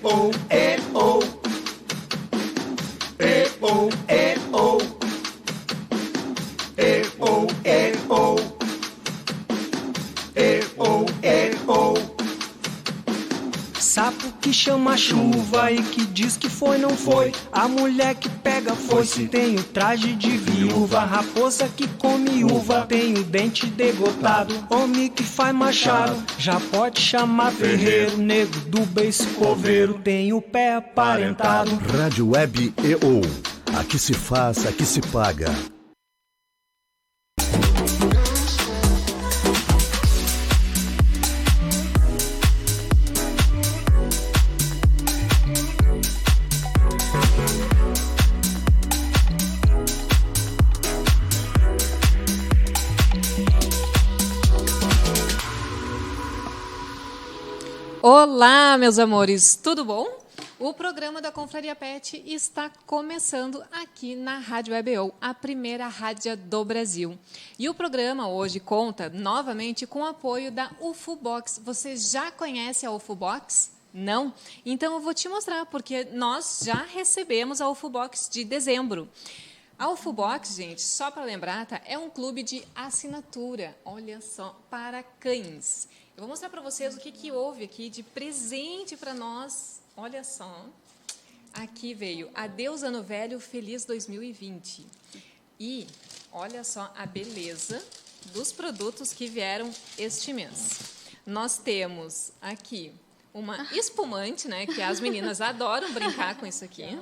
oh, oh. Oh, oh. Oh, oh. Oh. Sapo que chama chuva e que diz que foi, não foi. A mulher que pega foice tem o traje de viúva. Raposa que come uva tem o dente degotado. Homem que faz machado já pode chamar ferreiro. Nego do beiço coveiro tem o pé aparentado. Rádio Web EO. Aqui se faz, aqui se paga. Olá, meus amores, tudo bom? O programa da Confraria Pet está começando aqui na Rádio EBO, a primeira rádio do Brasil. E o programa hoje conta novamente com o apoio da UFObox. Você já conhece a UFObox? Não? Então eu vou te mostrar, porque nós já recebemos a UFObox de dezembro. A UFObox, gente, só para lembrar, tá? É um clube de assinatura, olha só, para cães. Eu vou mostrar para vocês o que houve aqui de presente para nós. Olha só, aqui veio Adeus Ano Velho, Feliz 2020. E olha só a beleza dos produtos que vieram este mês. Nós temos aqui uma espumante, né, que as meninas adoram brincar com isso aqui.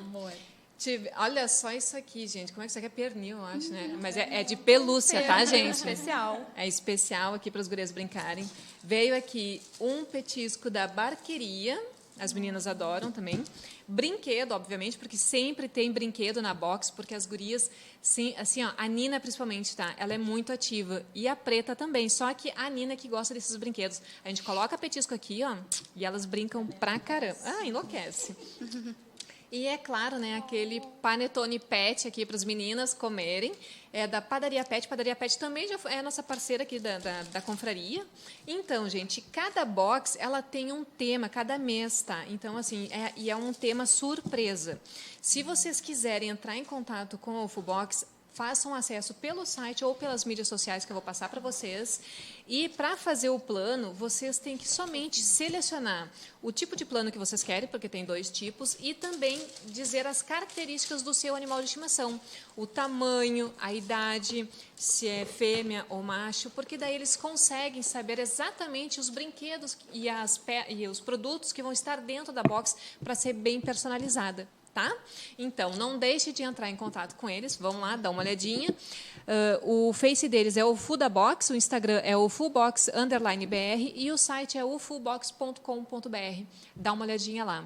Olha só isso aqui, gente. Como é que isso aqui é pernil, eu acho, né? Mas é de pelúcia, tá, gente? Especial. É especial aqui para os gurias brincarem. Veio aqui um petisco da Barqueria. As meninas adoram também. Brinquedo, obviamente, porque sempre tem brinquedo na box, porque as gurias, sim, assim, ó, a Nina principalmente, tá? Ela é muito ativa. E a Preta também. Só que a Nina que gosta desses brinquedos. A gente coloca petisco aqui, ó, e elas brincam pra caramba. Ah, enlouquece. E é claro, né, aquele panetone pet aqui para as meninas comerem, é da Padaria Pet. Padaria Pet também já é a nossa parceira aqui da confraria. Então, gente, cada box ela tem um tema, cada mês, tá? Então, assim, é um tema surpresa. Se vocês quiserem entrar em contato com a UFObox, façam acesso pelo site ou pelas mídias sociais que eu vou passar para vocês. E, para fazer o plano, vocês têm que somente selecionar o tipo de plano que vocês querem, porque tem 2 tipos, e também dizer as características do seu animal de estimação. O tamanho, a idade, se é fêmea ou macho, porque daí eles conseguem saber exatamente os brinquedos e os produtos que vão estar dentro da box para ser bem personalizada. Tá? Então, não deixe de entrar em contato com eles. Vão lá, dá uma olhadinha. O Face deles é o UFOdabox, o Instagram é o UFObox_BR e o site é ufobox.com.br. Dá uma olhadinha lá.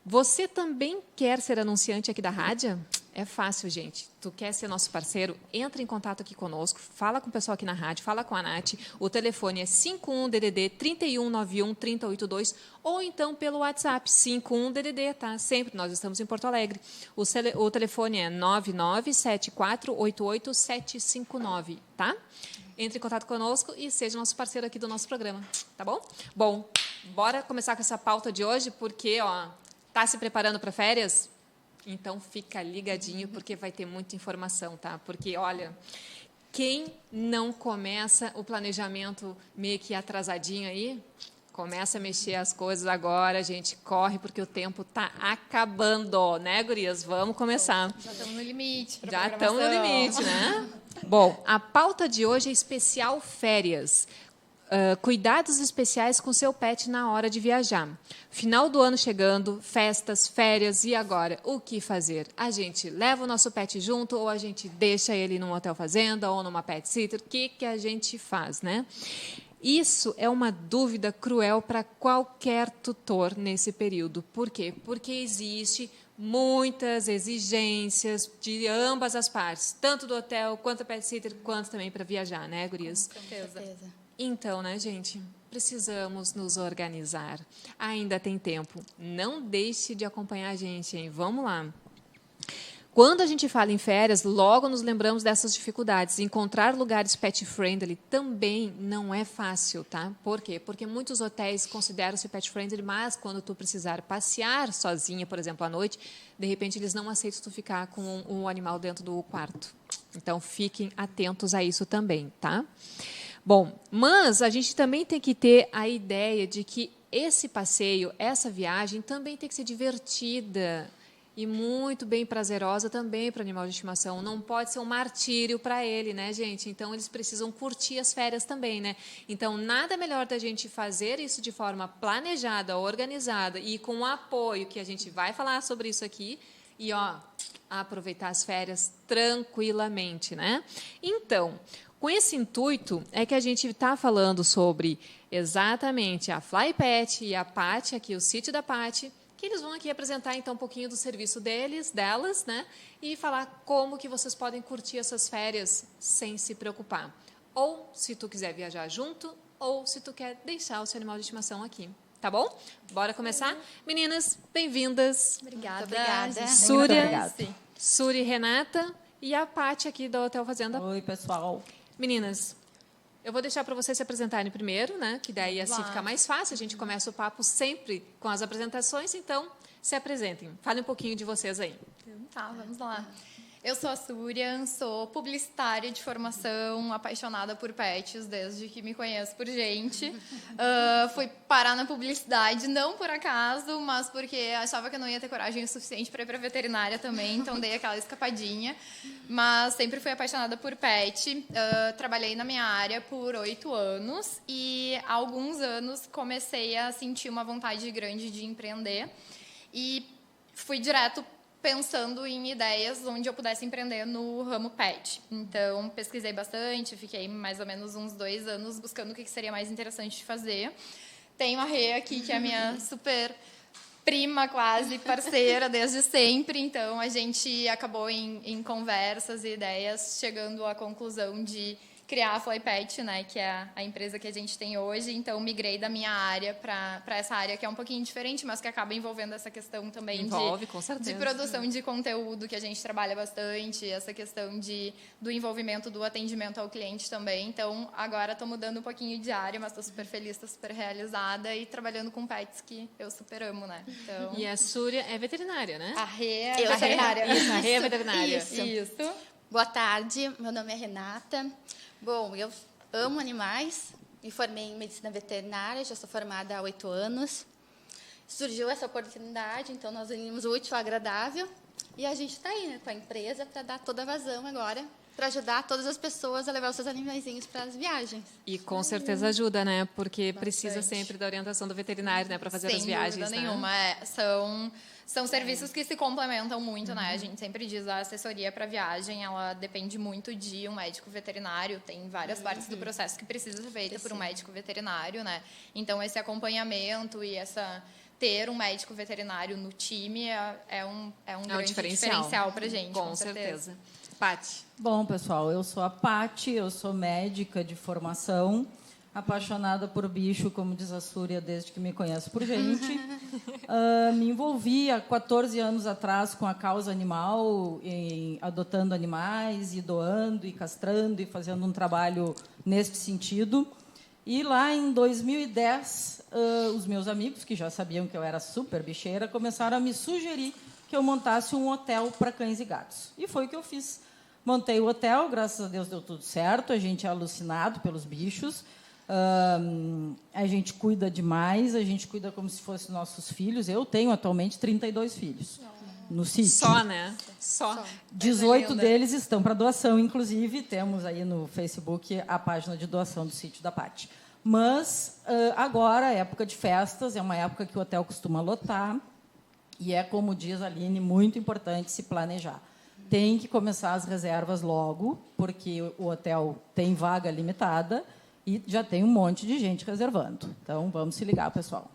Você também quer ser anunciante aqui da rádio? É fácil, gente. Tu quer ser nosso parceiro? Entra em contato aqui conosco, fala com o pessoal aqui na rádio, fala com a Nath. O telefone é 51DDD 3191 3082 ou então pelo WhatsApp 51DDD, tá? Sempre, nós estamos em Porto Alegre. O telefone é 997488759, tá? Entre em contato conosco e seja nosso parceiro aqui do nosso programa, tá bom? Bom, bora começar com essa pauta de hoje, porque, ó, tá se preparando para férias? Então, fica ligadinho, porque vai ter muita informação, tá? Porque, olha, quem não começa o planejamento meio que atrasadinho aí, começa a mexer as coisas agora, gente, corre, porque o tempo está acabando, né, gurias? Vamos começar. Já estamos no limite. Já estamos no limite, né? Bom, a pauta de hoje é especial férias. Cuidados especiais com seu pet na hora de viajar. Final do ano chegando, festas, férias, e agora? O que fazer? A gente leva o nosso pet junto ou a gente deixa ele num hotel fazenda ou numa pet sitter? O que a gente faz, né? Isso é uma dúvida cruel para qualquer tutor nesse período. Por quê? Porque existe muitas exigências de ambas as partes, tanto do hotel, quanto da pet sitter, quanto também para viajar, né, gurias? Com certeza. Então, né, gente, precisamos nos organizar. Ainda tem tempo. Não deixe de acompanhar a gente, hein? Vamos lá. Quando a gente fala em férias, logo nos lembramos dessas dificuldades. Encontrar lugares pet-friendly também não é fácil, tá? Por quê? Porque muitos hotéis consideram-se pet-friendly, mas quando tu precisar passear sozinha, por exemplo, à noite, de repente eles não aceitam tu ficar com um animal dentro do quarto. Então, fiquem atentos a isso também, tá? Bom, mas a gente também tem que ter a ideia de que esse passeio, essa viagem, também tem que ser divertida e muito bem prazerosa também para o animal de estimação. Não pode ser um martírio para ele, né, gente? Então, eles precisam curtir as férias também, né? Então, nada melhor da gente fazer isso de forma planejada, organizada e com o apoio, que a gente vai falar sobre isso aqui, e, aproveitar as férias tranquilamente, né? Então, com esse intuito, é que a gente está falando sobre exatamente a FlyPet e a Pati, aqui o sítio da Pati, que eles vão aqui apresentar, então, um pouquinho do serviço delas, né? E falar como que vocês podem curtir essas férias sem se preocupar. Ou, se tu quiser viajar junto, ou se tu quer deixar o seu animal de estimação aqui. Tá bom? Bora começar? Meninas, bem-vindas. Obrigada. Suri e Renata e a Pati aqui do Hotel Fazenda. Oi, pessoal. Meninas, eu vou deixar para vocês se apresentarem primeiro, né? Que daí assim fica mais fácil. A gente começa o papo sempre com as apresentações, então se apresentem. Falem um pouquinho de vocês aí. Tá, vamos lá. Eu sou a Súria, sou publicitária de formação, apaixonada por pets desde que me conheço por gente. Fui parar na publicidade, não por acaso, mas porque achava que eu não ia ter coragem o suficiente para ir para veterinária também, então dei aquela escapadinha. Mas sempre fui apaixonada por pet. Trabalhei na minha área por 8 anos e há alguns anos comecei a sentir uma vontade grande de empreender e fui direto pensando em ideias onde eu pudesse empreender no ramo pet. Então, pesquisei bastante, fiquei mais ou menos uns 2 anos buscando o que seria mais interessante de fazer. Tenho a Rê aqui, que é a minha super prima, quase, parceira desde sempre. Então, a gente acabou em conversas e ideias, chegando à conclusão de criar a FlyPet, né, que é a empresa que a gente tem hoje. Então, migrei da minha área para essa área que é um pouquinho diferente, mas que acaba envolvendo essa questão também com certeza, de produção de conteúdo, que a gente trabalha bastante, essa questão do envolvimento do atendimento ao cliente também. Então, agora estou mudando um pouquinho de área, mas estou super feliz, estou super realizada e trabalhando com pets que eu super amo, né? Então, E a Súria é veterinária, né? a Rê é Eu sou veterinária. Isso, a Rê é veterinária. Isso. Boa tarde, meu nome é Renata. Bom, eu amo animais, me formei em medicina veterinária, já sou formada há 8 anos. Surgiu essa oportunidade, então nós unimos o útil ao agradável e a gente está aí, né, com a empresa para dar toda a vazão agora, para ajudar todas as pessoas a levar os seus animaizinhos para as viagens. E com certeza ajuda, né? Porque precisa sempre da orientação do veterinário, né, para fazer as viagens. Sem dúvida né? nenhuma. São serviços que se complementam muito, né? A gente sempre diz a assessoria para viagem, ela depende muito de um médico veterinário. Tem várias partes do processo que precisa ser feita por um médico veterinário, né? Então, esse acompanhamento e ter um médico veterinário no time é um grande diferencial para a gente, com certeza. certeza. Pati. Bom, pessoal, eu sou a Pati, eu sou médica de formação, apaixonada por bicho, como diz a Súria, desde que me conheço por gente. Me envolvi há 14 anos atrás com a causa animal, adotando animais, e doando, e castrando, e fazendo um trabalho nesse sentido. E lá em 2010, os meus amigos, que já sabiam que eu era super bicheira, começaram a me sugerir que eu montasse um hotel para cães e gatos. E foi o que eu fiz. Montei o hotel, graças a Deus deu tudo certo, a gente é alucinado pelos bichos, a gente cuida demais, a gente cuida como se fossem nossos filhos. Eu tenho atualmente 32 filhos no sítio. Só, né? Só. 18 deles estão para doação, inclusive. Temos aí no Facebook a página de doação do sítio da Pati. Mas agora, época de festas, é uma época que o hotel costuma lotar. E é, como diz a Aline, muito importante se planejar. Tem que começar as reservas logo, porque o hotel tem vaga limitada e já tem um monte de gente reservando. Então, vamos se ligar, pessoal.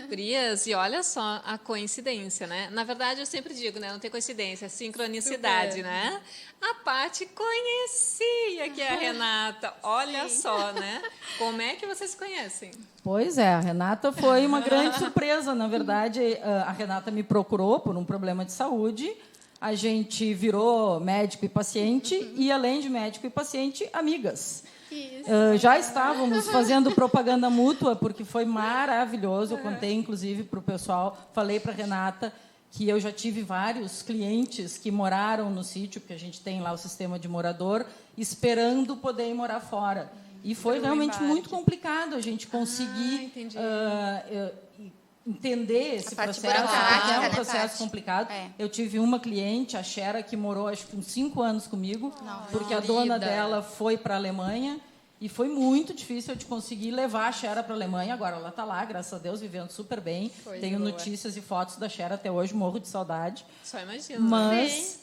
Gurias, e olha só a coincidência, né? Na verdade, eu sempre digo, né? Não tem coincidência, é sincronicidade, né? A Pati conhecia que é a Renata. Olha só, né? Como é que vocês se conhecem? Pois é, a Renata foi uma grande surpresa. Na verdade, a Renata me procurou por um problema de saúde. a gente virou médico e paciente e, além de médico e paciente, amigas. Já estávamos fazendo propaganda mútua, porque foi maravilhoso. Eu contei, inclusive, para o pessoal, falei para a Renata que eu já tive vários clientes que moraram no sítio, porque a gente tem lá o sistema de morador, esperando poder ir morar fora. E foi realmente muito complicado a gente conseguir entender esse processo. É um processo complicado. Eu tive uma cliente, a Xera, que morou acho que uns 5 anos comigo, porque a dona dela foi para a Alemanha. E foi muito difícil de conseguir levar a Xera para a Alemanha. Agora ela está lá, graças a Deus, vivendo super bem. Tenho notícias e fotos da Xera até hoje, morro de saudade. Só imagino. Mas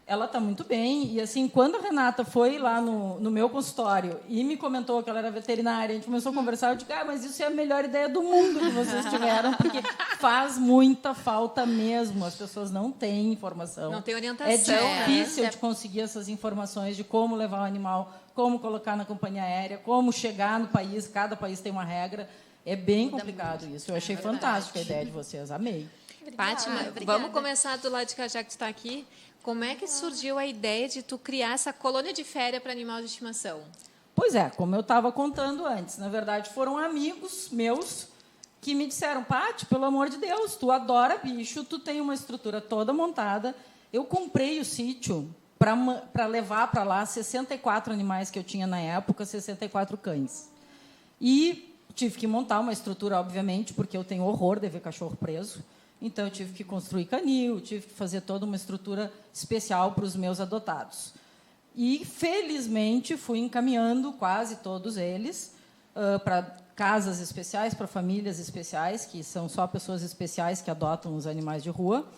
ela está muito bem. E, assim, quando a Renata foi lá no meu consultório e me comentou que ela era veterinária, a gente começou a conversar, eu disse, mas isso é a melhor ideia do mundo que vocês tiveram, porque faz muita falta mesmo. As pessoas não têm informação. Não tem orientação. É difícil de conseguir essas informações de como levar o animal, como colocar na companhia aérea, como chegar no país. Cada país tem uma regra. É bem complicado isso. Eu achei fantástica a ideia de vocês. Amei. Fátima, vamos começar do lado de cá, já que tu está aqui. Como é que surgiu a ideia de tu criar essa colônia de férias para animal de estimação? Pois é, como eu estava contando antes. Na verdade, foram amigos meus que me disseram, Paty, pelo amor de Deus, tu adora bicho, tu tem uma estrutura toda montada. Eu comprei o sítio para levar para lá 64 animais que eu tinha na época, 64 cães. E tive que montar uma estrutura, obviamente, porque eu tenho horror de ver cachorro preso. Então, eu tive que construir canil, tive que fazer toda uma estrutura especial para os meus adotados. E, felizmente, fui encaminhando quase todos eles para casas especiais, para famílias especiais, que são só pessoas especiais que adotam os animais de rua.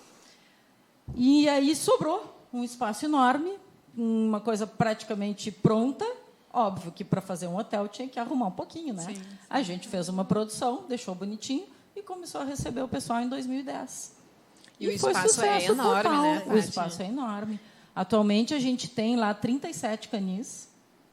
E aí sobrou um espaço enorme, uma coisa praticamente pronta. Óbvio que para fazer um hotel tinha que arrumar um pouquinho, né? Sim. A gente fez uma produção, deixou bonitinho e começou a receber o pessoal em 2010. E o espaço é enorme, total, né, o espaço é enorme. Atualmente a gente tem lá 37 canis.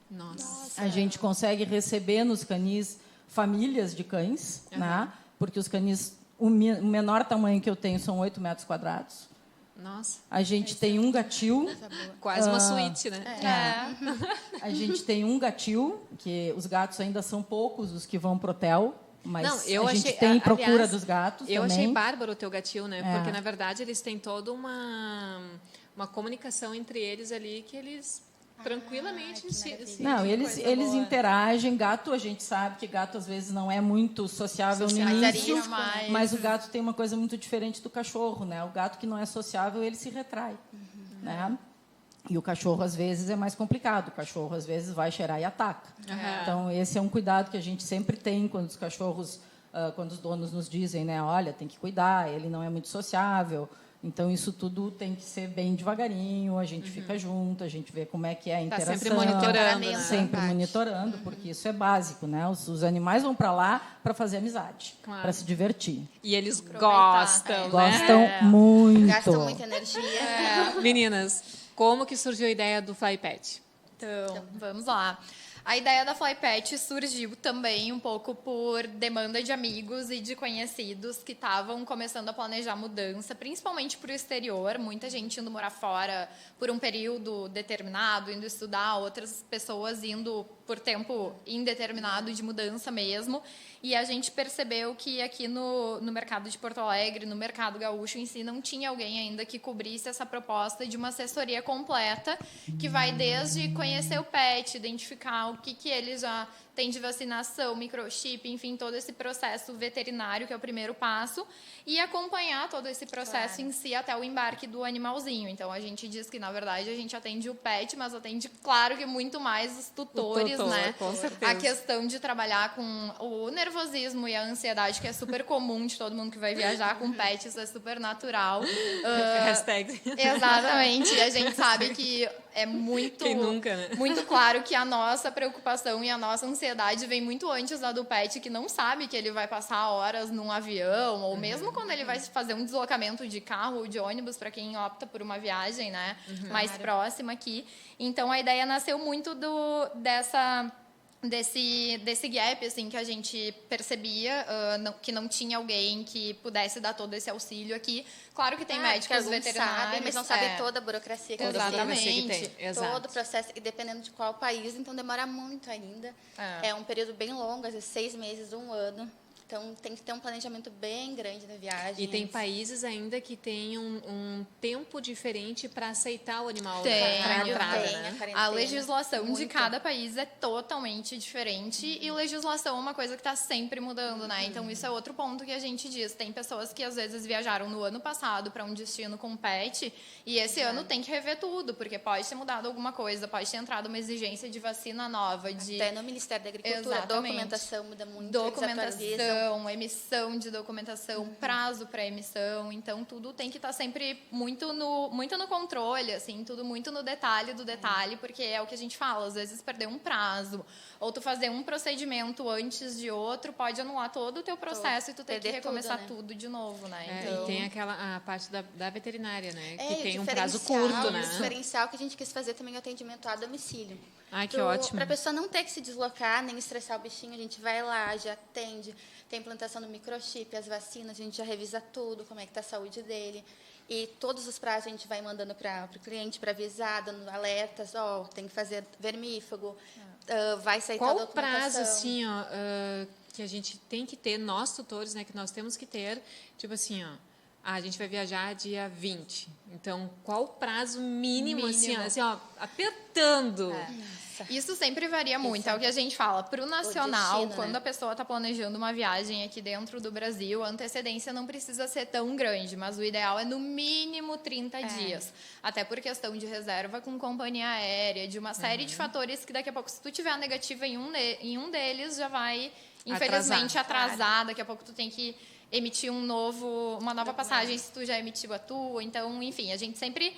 Nossa. A gente consegue receber nos canis famílias de cães, né? Porque os canis, o menor tamanho que eu tenho são 8 metros quadrados. Nossa. A gente tem um gatil. Quase uma suíte, né? A gente tem um gatil, que os gatos ainda são poucos os que vão pro hotel, mas a gente tem procura dos gatos eu também. achei bárbaro o teu gatil, né? Porque, na verdade, eles têm toda uma comunicação entre eles ali que eles tranquilamente Não, eles interagem. Gato, a gente sabe que gato às vezes não é muito sociável no início, mas o gato tem uma coisa muito diferente do cachorro, né? O gato que não é sociável, ele se retrai, né? E o cachorro às vezes é mais complicado. O cachorro às vezes vai cheirar e ataca. Então esse é um cuidado que a gente sempre tem quando os cachorros, quando os donos nos dizem, né? Olha, tem que cuidar. Ele não é muito sociável. Então, isso tudo tem que ser bem devagarinho, a gente fica junto, a gente vê como é que é a interação. Sempre monitorando, né? Sempre monitorando, porque isso é básico, né? Os animais vão para lá para fazer amizade, para se divertir. E eles gostam, né? Gostam muito. Gastam muita energia. Meninas, como que surgiu a ideia do Fly Pet? Então, vamos lá. A ideia da Fly Pet surgiu também um pouco por demanda de amigos e de conhecidos que estavam começando a planejar mudança, principalmente para o exterior. Muita gente indo morar fora por um período determinado, indo estudar, outras pessoas indo por tempo indeterminado de mudança mesmo. E a gente percebeu que aqui no mercado de Porto Alegre, no mercado gaúcho em si, não tinha alguém ainda que cobrisse essa proposta de uma assessoria completa, que vai desde conhecer o pet, identificar o que ele já tem de vacinação, microchip, enfim, todo esse processo veterinário, que é o primeiro passo, e acompanhar todo esse processo em si até o embarque do animalzinho. Então, a gente diz que, na verdade, a gente atende o pet, mas atende, claro, que muito mais os tutores, né? Com certeza. A questão de trabalhar com o nervosismo e a ansiedade, que é super comum de todo mundo que vai viajar com pet, isso é super natural. Hashtag. Exatamente. E a gente sabe que é muito, Quem nunca, né? muito claro que a nossa preocupação e a nossa ansiedade vem muito antes da do pet, que não sabe que ele vai passar horas num avião, ou mesmo quando ele vai fazer um deslocamento de carro ou de ônibus, para quem opta por uma viagem, né, mais próxima aqui. Então, a ideia nasceu muito dessa desse gap, assim, que a gente percebia que não tinha alguém que pudesse dar todo esse auxílio aqui. Claro que tem médicos alguns veterinários. sabem, mas não sabem toda a burocracia que Exatamente. existe. Exato. Todo o processo, e dependendo de qual país, então demora muito ainda. É um período bem longo, às vezes 6 meses, 1 ano. Então, tem que ter um planejamento bem grande na viagem. E tem países ainda que têm um tempo diferente para aceitar o animal Tem. para entrada, Tem, né? quarentena. A legislação de Muito. cada país é totalmente diferente e legislação é uma coisa que está sempre mudando, né? Então, isso é outro ponto que a gente diz. Tem pessoas que, às vezes, viajaram no ano passado para um destino com pet e esse ano tem que rever tudo, porque pode ter mudado alguma coisa, pode ter entrado uma exigência de vacina nova, de Até no Ministério da Agricultura, Exatamente. documentação muda muito, eles atualizam. documentação, emissão de documentação, prazo para emissão. Então, tudo tem que estar sempre muito no controle, assim, tudo muito no detalhe do detalhe, porque é o que a gente fala, às vezes perder um prazo, ou tu fazer um procedimento antes de outro, pode anular todo o teu processo e tu ter que Perder recomeçar tudo, né? tudo de novo, né? E tem a parte da veterinária, né? É, Que tem o um prazo diferencial, curto, né? O diferencial que a gente quis fazer também é o atendimento a domicílio. Ai, que ótimo. Para a pessoa não ter que se deslocar, nem estressar o bichinho, a gente vai lá, já atende, tem implantação do microchip, as vacinas, a gente já revisa tudo, como é que está a saúde dele. E todos os prazos a gente vai mandando para o cliente para avisar, dando alertas, tem que fazer vermífugo, vai sair Qual toda a o prazo, documentação. assim, ó, que a gente tem que ter, nós tutores, né, que nós temos que ter, tipo assim, ó, a gente vai viajar dia 20. Então, qual o prazo mínimo, assim, ó, apertando? Isso sempre varia muito, é o que a gente fala. Para o nacional, destino, quando né? a pessoa está planejando uma viagem aqui dentro do Brasil, a antecedência não precisa ser tão grande, mas o ideal é no mínimo 30 dias. Até por questão de reserva com companhia aérea, de uma série de fatores que daqui a pouco, se tu tiver negativa em um deles, já vai, infelizmente, atrasar. Daqui a pouco tu tem que emitir uma nova passagem se tu já emitiu a tua. Então, enfim, a gente sempre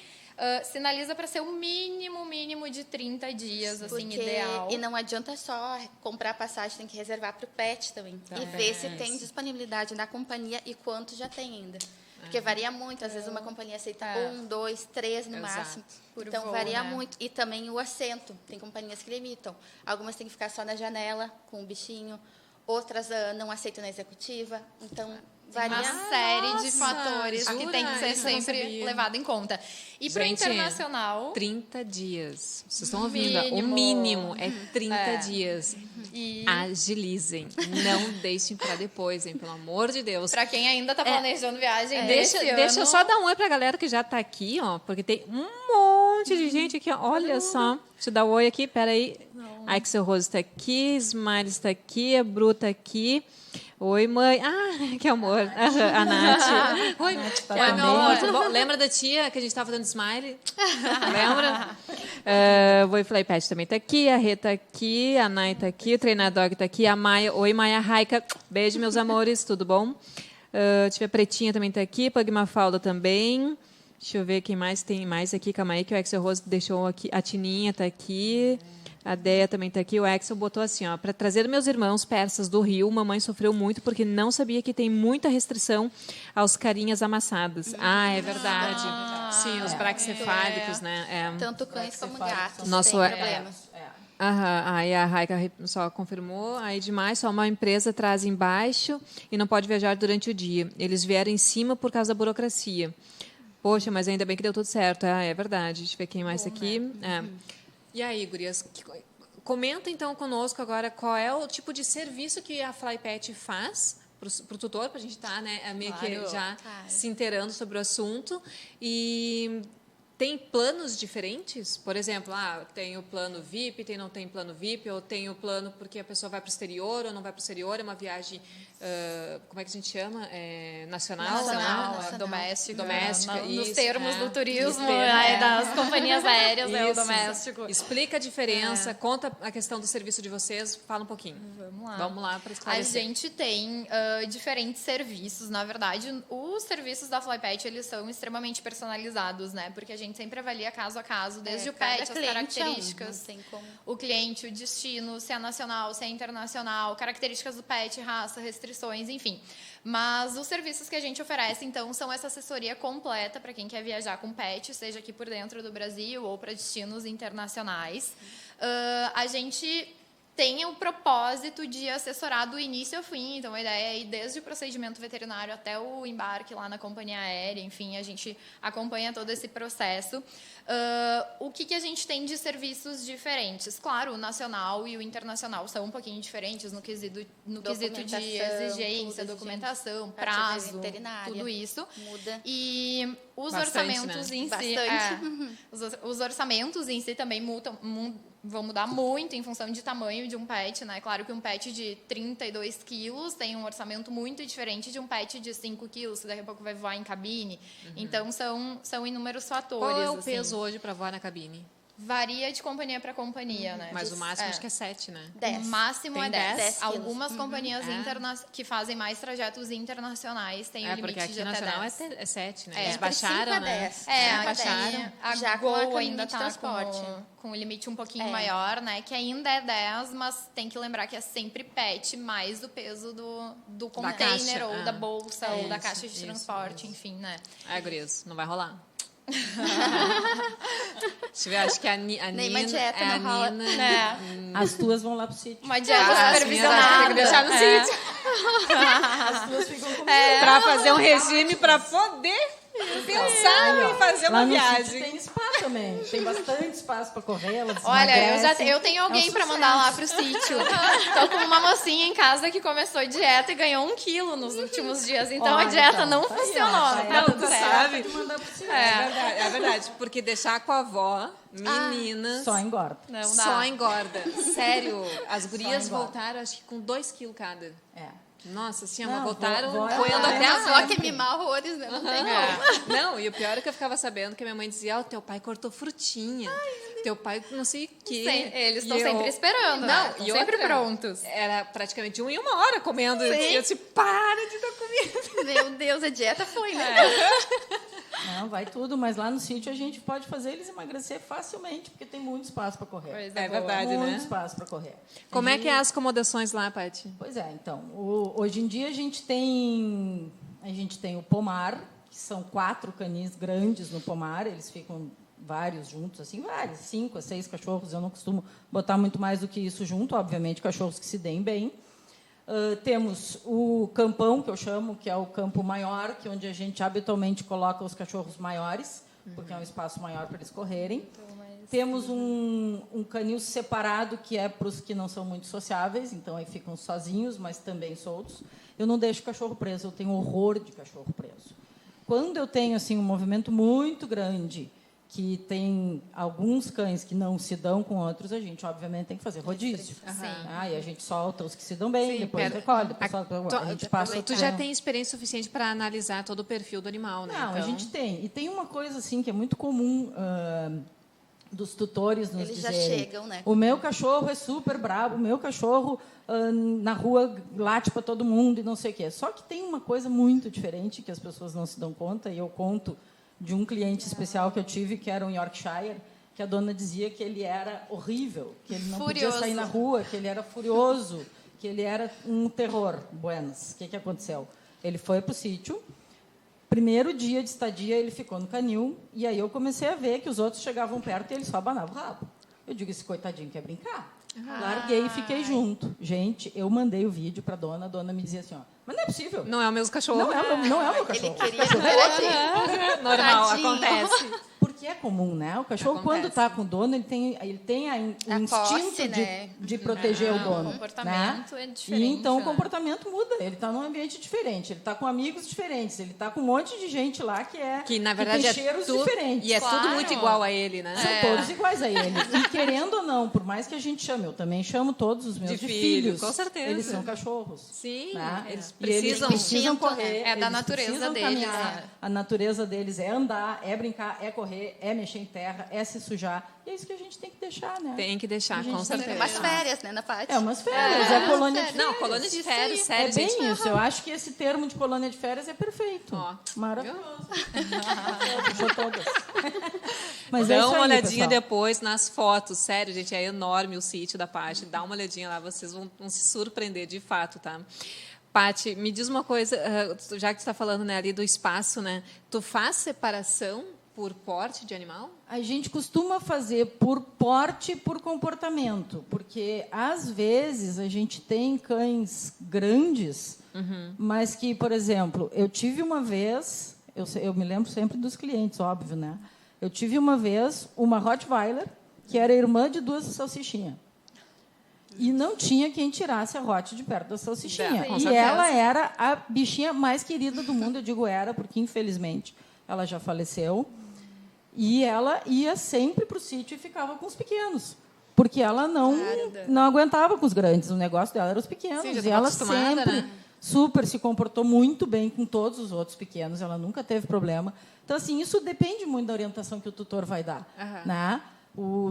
sinaliza para ser o mínimo de 30 dias, assim, Porque- ideal. E não adianta só comprar passagem, tem que reservar para o pet também. E ver se tem disponibilidade na companhia e quanto já tem ainda. Porque varia muito, às vezes uma companhia aceita 1, 2, 3 no Exato. máximo. Por Então voo, varia né? muito. E também o assento. Tem companhias que limitam. Algumas têm que ficar só na janela, com o bichinho. Outras não aceitam na executiva. Então, varia. Uma série de Nossa, fatores que jura? tem que ser Isso eu não sempre sabia. levado em conta. E para o Gente, internacional... 30 dias. Vocês estão ouvindo? O Mínimo. mínimo é 30 dias. E Agilizem. Não deixem para depois, hein? Pelo amor de Deus. para quem ainda está planejando viagem Deixa eu só dar um oi pra galera que já tá aqui, ó. Porque tem um monte de gente aqui, ó. Olha só. Deixa eu dar um oi aqui, peraí. Axel Rose está aqui, Smile está aqui, a Bru está aqui. Oi, mãe. Ah, que amor. A Nath. Oi, tá Oi, meu também. amor. Tudo bom? Lembra da tia que a gente estava fazendo smile? Lembra? Oi, Flypet também está aqui, a Rê está aqui, a Nai está aqui, o Treinadog está aqui, a Maia. Oi, Maia Raika. Beijo, meus amores, tudo bom? Tia Pretinha também está aqui, Pug Mafalda também. Deixa eu ver quem mais tem mais aqui. Calma aí, que o Axel Rose deixou aqui. A Tininha está aqui. A Deia também está aqui. O Axel botou assim, ó, para trazer meus irmãos persas do Rio, mamãe sofreu muito porque não sabia que tem muita restrição aos carinhas amassadas. É verdade. Sim, os braquicefálicos, né? É. Tanto cães como gatos. Nosso- tem problemas. Aham, aí a Raika só confirmou. Aí demais, só uma empresa traz embaixo e não pode viajar durante o dia. Eles vieram em cima por causa da burocracia. Poxa, mas ainda bem que deu tudo certo. É verdade. Deixa eu ver quem mais aqui. E aí, gurias, comenta então conosco agora qual é o tipo de serviço que a Flypet faz para o tutor, para a gente estar meio que já se inteirando sobre o assunto. E tem planos diferentes? Por exemplo, tem o plano VIP, não tem plano VIP, ou tem o plano porque a pessoa vai para o exterior ou não vai para o exterior, é uma viagem, como é que a gente chama? Nacional, né? doméstica. Doméstica, Nos isso, termos do turismo, termos, das companhias aéreas, é o Isso. doméstico. Explica a diferença, conta a questão do serviço de vocês, fala um pouquinho. Vamos lá para A esclarecer. gente tem diferentes serviços. Na verdade, os serviços da Flypet, eles são extremamente personalizados, né? Porque a gente sempre avalia caso a caso, desde o cada pet, as cliente é um, características, não tem como. o cliente, o destino, se é nacional, se é internacional, características do pet, raça, restrições, enfim. Mas os serviços que a gente oferece, então, são essa assessoria completa para quem quer viajar com pet, seja aqui por dentro do Brasil ou para destinos internacionais. A gente tem o propósito de assessorar do início ao fim. Então, a ideia é ir desde o procedimento veterinário até o embarque lá na companhia aérea. Enfim, a gente acompanha todo esse processo. O que a gente tem de serviços diferentes? Claro, o nacional e o internacional são um pouquinho diferentes no quesito de exigência, documentação, prazo, tudo isso. Muda. E os Bastante, orçamentos né? em si... Bastante. Os orçamentos em si também vão mudar muito em função de tamanho de um pet, né? Claro que um pet de 32 quilos tem um orçamento muito diferente de um pet de 5 quilos, que daqui a pouco vai voar em cabine. Então, são inúmeros fatores. Qual é o assim. peso hoje para voar na cabine? Varia de companhia para companhia, né? Mas o máximo acho que é 7, né? 10. O máximo Tem é 10. 10 quilos. Algumas companhias que fazem mais trajetos internacionais têm o Porque limite aqui de até nacional 10. é 7, né? É, Eles entre baixaram, 5 a né? 10. Baixaram. A Já com Gol a cabine ainda de tá transporte. com o limite um pouquinho maior, né? Que ainda é 10, mas tem que lembrar que é sempre pet mais do peso do Da container caixa. ou da bolsa ou da Isso, caixa de isso, transporte, enfim, né? Gurias, não vai rolar. Deixa eu ver, acho que a Nina... Nenhuma dieta não rola. As tuas vão lá pro sítio. Uma dieta As minhas acho que tem que deixar no sítio. As tuas ficam comigo. Pra fazer um regime pra poder pensar em fazer Lá uma no sítio viagem. tem spa também. Tem bastante espaço para correr. Elas Olha, emagrecem. eu tenho alguém É um pra mandar lá pro sítio. Tô com uma mocinha em casa que começou dieta e ganhou 1 quilo nos últimos dias. Então Olha, a dieta então, não tá aí, ó, funcionou. tá aí, Tá Não, tudo tu certo. sabe? Mandar pro sítio. É verdade, porque deixar com a avó, meninas, Só engorda. Não dá. só engorda. Sério, as gurias engorda. voltaram, acho que com 2 quilos cada. É. Nossa Não, senhora, voltaram vó é coendo uma até as Só que mimar horrores, né? Não tem como. Não, e o pior é que eu ficava sabendo que a minha mãe dizia, o teu pai cortou frutinha. Teu pai não sei o quê. Eles estão E eu- sempre esperando, né? Estão e sempre outra, prontos. Era praticamente 1 em 1 hora comendo. E eu disse, para de dar comida. Meu Deus, a dieta foi, né? Não, vai tudo, mas lá no sítio a gente pode fazer eles emagrecer facilmente, porque tem muito espaço para correr. Coisa É boa. verdade, Muito né? espaço para correr. Como é que é as acomodações lá, Paty? Pois é, então, hoje em dia a gente tem o pomar, que são 4 canis grandes no pomar, eles ficam vários juntos, assim, 5 a 6 cachorros, eu não costumo botar muito mais do que isso junto, obviamente, cachorros que se deem bem. Temos o campão, que eu chamo, que é o campo maior, que é onde a gente habitualmente coloca os cachorros maiores, porque é um espaço maior para eles correrem. Temos um canil separado, que é para os que não são muito sociáveis, então aí ficam sozinhos, mas também soltos. Eu não deixo cachorro preso, eu tenho horror de cachorro preso. Quando eu tenho assim um movimento muito grande, que tem alguns cães que não se dão com outros, a gente, obviamente, tem que fazer rodízio. E a gente solta os que se dão bem, depois recolhe, depois solta, a gente passa... Tu já tem experiência suficiente para analisar todo o perfil do animal, né? Não, então... a gente tem. E tem uma coisa assim que é muito comum dos tutores nos Eles já dizerem. chegam, né? O meu cachorro é super bravo, o meu cachorro na rua late para todo mundo e não sei o quê. Só que tem uma coisa muito diferente que as pessoas não se dão conta, e eu conto de um cliente especial que eu tive, que era um Yorkshire, que a dona dizia que ele era horrível, que ele não podia Furioso. sair na rua, que ele era furioso, que ele era um terror. Buenas. O que aconteceu? Ele foi para o sítio. Primeiro dia de estadia, ele ficou no canil, e aí eu comecei a ver que os outros chegavam perto e ele só abanava o rabo. Eu digo, esse coitadinho quer brincar. Larguei e fiquei junto. Gente, eu mandei o vídeo para a dona me dizia assim, ó, mas não é possível. Não é o mesmo cachorro. Não é o meu cachorro. Ele queria interagir. Normal, Tadinho. acontece. Porque é comum, né? O cachorro, Acontece. quando está com o dono, ele tem o A instinto posse, né? de proteger o dono. O comportamento né? é diferente. E então o né? comportamento muda. Ele está num ambiente diferente, ele está com amigos diferentes, ele está com um monte de gente lá Que, na verdade, tem é cheiros tudo... diferentes. E é Claro. tudo muito igual a ele, né? São todos iguais a ele. E querendo ou não, por mais que a gente chame, eu também chamo todos os meus De de filho, filhos. com certeza. Eles são cachorros. Sim, né? eles E eles precisam... precisam correr. É da eles natureza precisam deles, caminhar. né? A natureza deles é andar, é brincar, é correr, é mexer em terra, é se sujar. E é isso que a gente tem que deixar, né? Tem que deixar, A gente com tem que certeza. Umas férias, né, na Paty? É umas férias, é colônia de férias. Não, colônia de férias, sério, É bem gente. isso. Eu acho que esse termo de colônia de férias é perfeito. Ó, Maravilhoso. Puxou todas. Mas Dá é isso uma aí, olhadinha pessoal. depois nas fotos. Sério, gente, é enorme o sítio da Paty. Dá uma olhadinha lá, vocês vão se surpreender de fato, tá? Paty, me diz uma coisa, já que tu está falando, né, ali do espaço, né? Tu faz separação por porte de animal? A gente costuma fazer por porte e por comportamento, porque, às vezes, a gente tem cães grandes, mas que, por exemplo, eu tive uma vez, eu me lembro sempre dos clientes, óbvio, né? Eu tive uma vez uma Rottweiler, que era irmã de 2 salsichinhas. E não tinha quem tirasse a Rotti de perto da salsichinha. Com E certeza. ela era a bichinha mais querida do mundo. Eu digo era, porque, infelizmente, ela já faleceu. E ela ia sempre para o sítio e ficava com os pequenos. Porque ela não aguentava com os grandes. O negócio dela era os pequenos. Sim, já e estava ela acostumada, sempre né? super se comportou muito bem com todos os outros pequenos. Ela nunca teve problema. Então, assim, isso depende muito da orientação que o tutor vai dar. Né?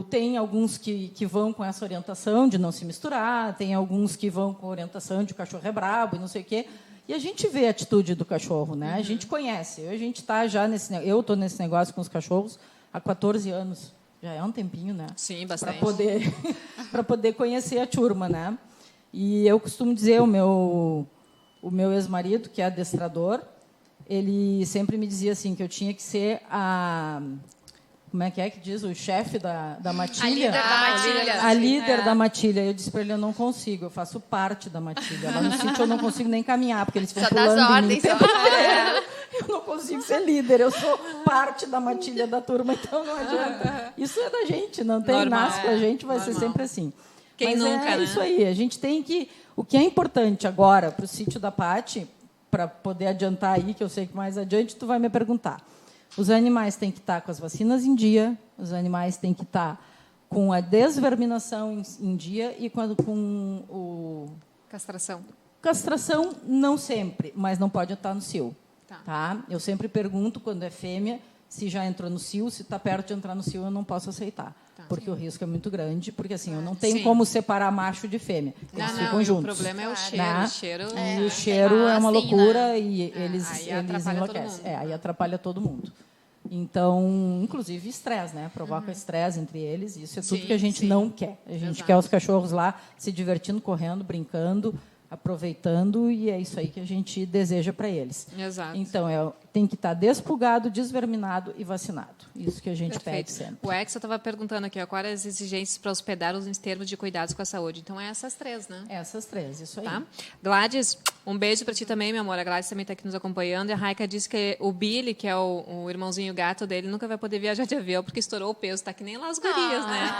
Tem alguns que vão com essa orientação de não se misturar, tem alguns que vão com a orientação de o cachorro é brabo e não sei o quê. E a gente vê a atitude do cachorro, né? A gente conhece. A gente está já eu estou nesse negócio com os cachorros há 14 anos. Já é um tempinho, né? Sim, bastante. Para poder conhecer a turma, né? E eu costumo dizer, o meu ex-marido, que é adestrador, ele sempre me dizia assim que eu tinha que ser a... Como é que diz? O chefe da matilha? A líder da matilha. A líder da matilha. Eu disse para ele, eu não consigo, eu faço parte da matilha. Lá no sítio eu não consigo nem caminhar, porque eles ficam Só das pulando em mim. ordens. Eu não consigo ser líder, eu sou parte da matilha da turma, então não adianta. Isso é da gente, não tem Normal, nasce pra gente, vai ser normal. sempre assim. Quem Mas nunca, é né? isso aí, a gente tem que... O que é importante agora para o sítio da Paty, para poder adiantar aí, que eu sei que mais adiante tu vai me perguntar. Os animais têm que estar com as vacinas em dia, os animais têm que estar com a desverminação em dia e com o... Castração. Castração, não sempre, mas não pode estar no cio. Tá. Tá? Eu sempre pergunto, quando é fêmea, se já entrou no cio, se está perto de entrar no cio, eu não posso aceitar. Porque o risco é muito grande, porque assim, eu não tenho Sim. como separar macho de fêmea. Eles ficam E juntos. o problema é o cheiro. Né? O cheiro... E o cheiro é uma assim, loucura né? e eles aí atrapalha todo enlouquecem. mundo. Aí atrapalha todo mundo. Então, inclusive estresse, né? Provoca estresse entre eles. Isso é tudo Sim, que a gente sim. não quer. A gente Exato. quer os cachorros lá se divertindo, correndo, brincando, aproveitando, e é isso aí que a gente deseja para eles. Exato. Então, tem que estar despulgado, desverminado e vacinado. Isso que a gente pede Perfeito. sempre. O Ex, eu estava perguntando aqui, ó, quais as exigências para hospedar os termos de cuidados com a saúde. Então, é essas 3, né? Essas 3, isso aí. Tá? Gladys, um beijo para ti também, meu amor. A Gladys também está aqui nos acompanhando. E a Raika disse que o Billy, que é o irmãozinho gato dele, nunca vai poder viajar de avião porque estourou o peso. Está que nem lá as gurias, né?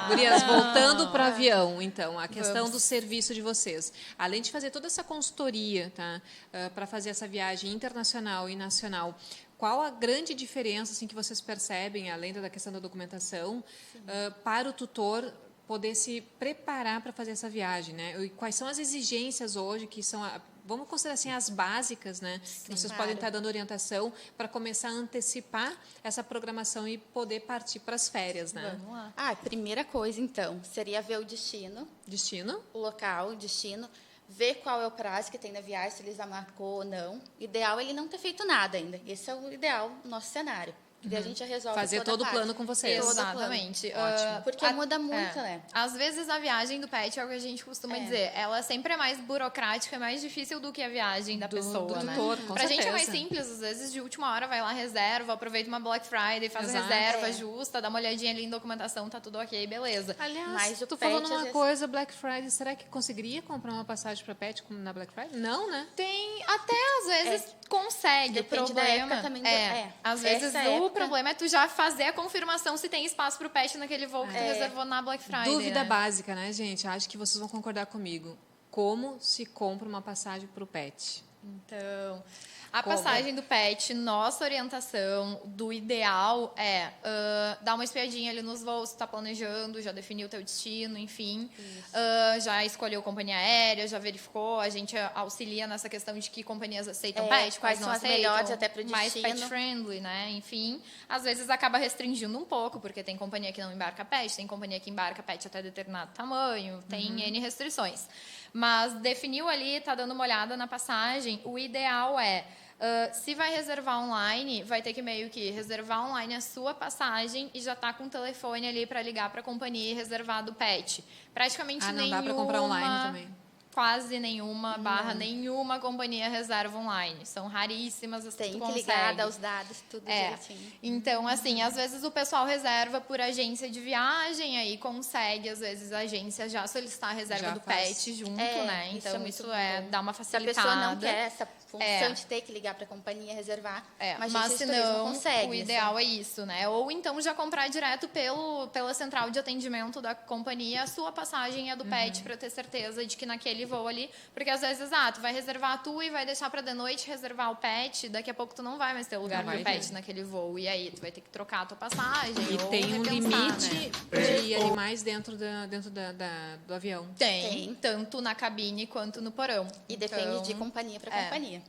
Gurias, voltando para o avião, então, a questão do serviço de vocês. Além de fazer toda essa consultoria, tá? Para fazer essa viagem internacional e nacional, qual a grande diferença assim, que vocês percebem, além da questão da documentação, para o tutor poder se preparar para fazer essa viagem, né? E quais são as exigências hoje que são, vamos considerar assim, as básicas, né? Que vocês podem estar dando orientação para começar a antecipar essa programação e poder partir para as férias, né? Vamos lá. A primeira coisa, então, seria ver o destino, Destino? o local, o destino, ver qual é o prazo que tem da viagem, se ele já marcou ou não. O ideal é ele não ter feito nada ainda. Esse é o ideal, o nosso cenário. E daí a gente já resolve Fazer toda a todo o parte. plano com vocês. Todo o plano. Exatamente. Ótimo. Porque muda muito, né? Às vezes a viagem do pet é o que a gente costuma dizer. Ela sempre é mais burocrática, é mais difícil do que a viagem da pessoa, do né? tutor, com Pra gente é mais certeza. simples, às vezes de última hora vai lá, reserva, aproveita uma Black Friday, faz Exato. reserva, ajusta, dá uma olhadinha ali em documentação, tá tudo ok, beleza. Aliás, Mas o tu pet, falou às numa vezes- coisa, Black Friday, será que conseguiria comprar uma passagem para pet como na Black Friday? Não, né? Tem, até às vezes consegue. Depende o da problema época também às Essa vezes época- o problema é tu já fazer a confirmação se tem espaço pro pet naquele voo que tu reservou na Black Friday. Dúvida né? básica, né, gente? Acho que vocês vão concordar comigo. Como se compra uma passagem para o pet? Então, a Como? passagem do pet, nossa orientação do ideal é dar uma espiadinha ali nos voos, tu tá planejando, já definiu o teu destino, enfim. Já escolheu companhia aérea, já verificou, a gente auxilia nessa questão de que companhias aceitam pet, quais não são as aceitam, melhores até pro mais destino. pet friendly, né? Enfim, às vezes acaba restringindo um pouco, porque tem companhia que não embarca pet, tem companhia que embarca pet até determinado tamanho, tem N restrições. Mas definiu ali, tá dando uma olhada na passagem, o ideal é, se vai reservar online, vai ter que meio que reservar online a sua passagem e já tá com o telefone ali para ligar para a companhia e reservar do pet. Praticamente Ah, não nenhuma... dá para comprar online também. quase nenhuma, nenhuma companhia reserva online. São raríssimas as que Tem tu que consegue. ligar, dar os dados, tudo direitinho. Então, assim, às vezes o pessoal reserva por agência de viagem, aí consegue, às vezes, a agência já solicitar a reserva Já do faz. pet junto, É, né? isso Então, é muito isso bom. dá uma Se a facilitada. pessoa não quer essa função de ter que ligar para a companhia reservar, uma Mas agência se de turismo não, consegue. o ideal é isso, né? Ou então já comprar direto pela central de atendimento da companhia a sua passagem e a do pet para ter certeza de que naquele voo ali, porque às vezes, tu vai reservar tu e vai deixar para de noite reservar o pet, daqui a pouco tu não vai mais ter lugar Não pro vai pet ter. naquele voo e aí tu vai ter que trocar a tua passagem E ou tem um repensar, limite né? de animais dentro do avião. Tem, tanto na cabine quanto no porão. E depende Então, de companhia para companhia.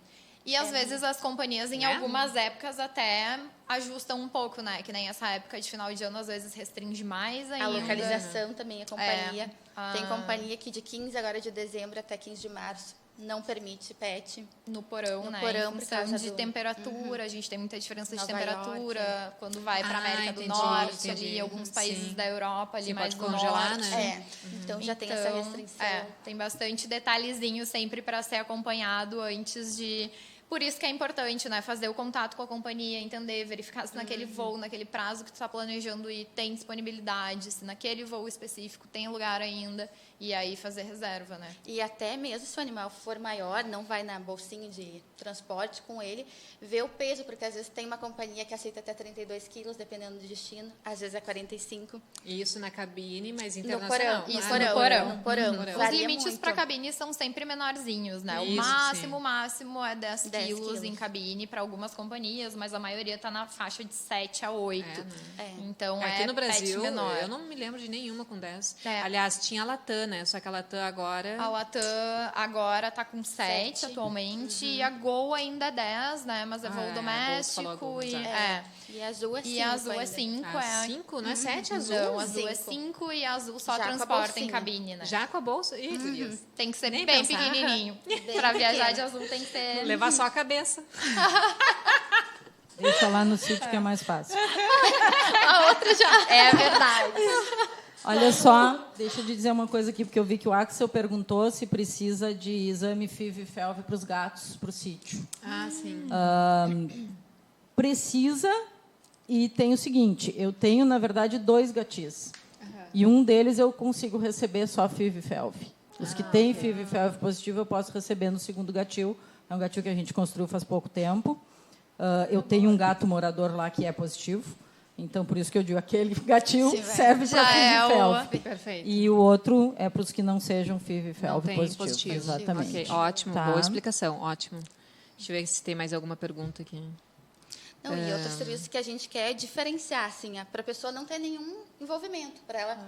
E às vezes as companhias, em algumas épocas, até ajustam um pouco, né? Que nem essa época de final de ano, às vezes restringe mais ainda. A localização também, a companhia. Tem Ah. companhia que de 15 agora de dezembro até 15 de março não permite pet. No porão, No né? porão, Em por função causa de do- temperatura. A gente tem muita diferença de Nova temperatura. Quando vai para América do entendi, Norte, entendi. ali, alguns países Sim. da Europa, ali Sim, mais pode do congelar, norte. né? Então já tem essa restrição. Tem bastante detalhezinho sempre para ser acompanhado antes de. Por isso que é importante, né, fazer o contato com a companhia, entender, verificar se naquele voo, naquele prazo que tu está planejando ir, tem disponibilidade, se naquele voo específico tem lugar ainda, e aí fazer reserva, né? E até mesmo se o animal for maior, não vai na bolsinha de transporte com ele, ver o peso, porque às vezes tem uma companhia que aceita até 32 quilos, dependendo do destino, às vezes é 45. Isso na cabine, mas No internacional. porão, Isso, no no porão. porão. No porão. Uhum. Os Varia limites muito. para cabine são sempre menorzinhos, né? Isso, O máximo é 10 10 quilos quilos. em cabine para algumas companhias, mas a maioria está na faixa de 7 a 8. É. Então, Aqui no pet Brasil, menor. eu não me lembro de nenhuma com 10. É. Aliás, tinha a Latam, né? Só que a Latam agora... A Latam agora está com 7 7. atualmente, e a Gol ainda é 10, né? Mas é voo a Gol doméstico falou a Gol, e... exato. E a azul é 5. E a azul é 5, Ah, 5, não é 7 azul? Não, azul é Cinco. 5 e a azul só Já com a transporta em bolsinha. cabine, né? Já com a bolsa? Ih, gurias. Tem que ser Nem bem pensar. pequenininho. Bem Para viajar pequeno. de azul tem que ser... Levar só a cabeça. Deixa lá no sítio que é mais fácil. A outra já... É verdade. Olha só, deixa eu te dizer uma coisa aqui, porque eu vi que o Axel perguntou se precisa de exame FIV e FeLV para os gatos, para o sítio. Ah, sim. Precisa, e tem o seguinte, eu tenho, na verdade, 2 gatis. E um deles eu consigo receber só FIV e FeLV. Os que têm FIV e FeLV positivo eu posso receber no segundo gatil. É um gatil que a gente construiu faz pouco tempo. Eu tenho um gato morador lá que é positivo. Então, por isso que eu digo, aquele gatil serve para Já FIV é e o- FeLV. Perfeito. E o outro é para os que não sejam FIV e Não FeLV tem positivo. positivo. Exatamente. Ok, ótimo. Tá. Boa explicação. Ótimo. Deixa eu ver se tem mais alguma pergunta aqui. Não, e outro serviço que a gente quer é diferenciar, assim, para a pessoa não ter nenhum envolvimento, para ela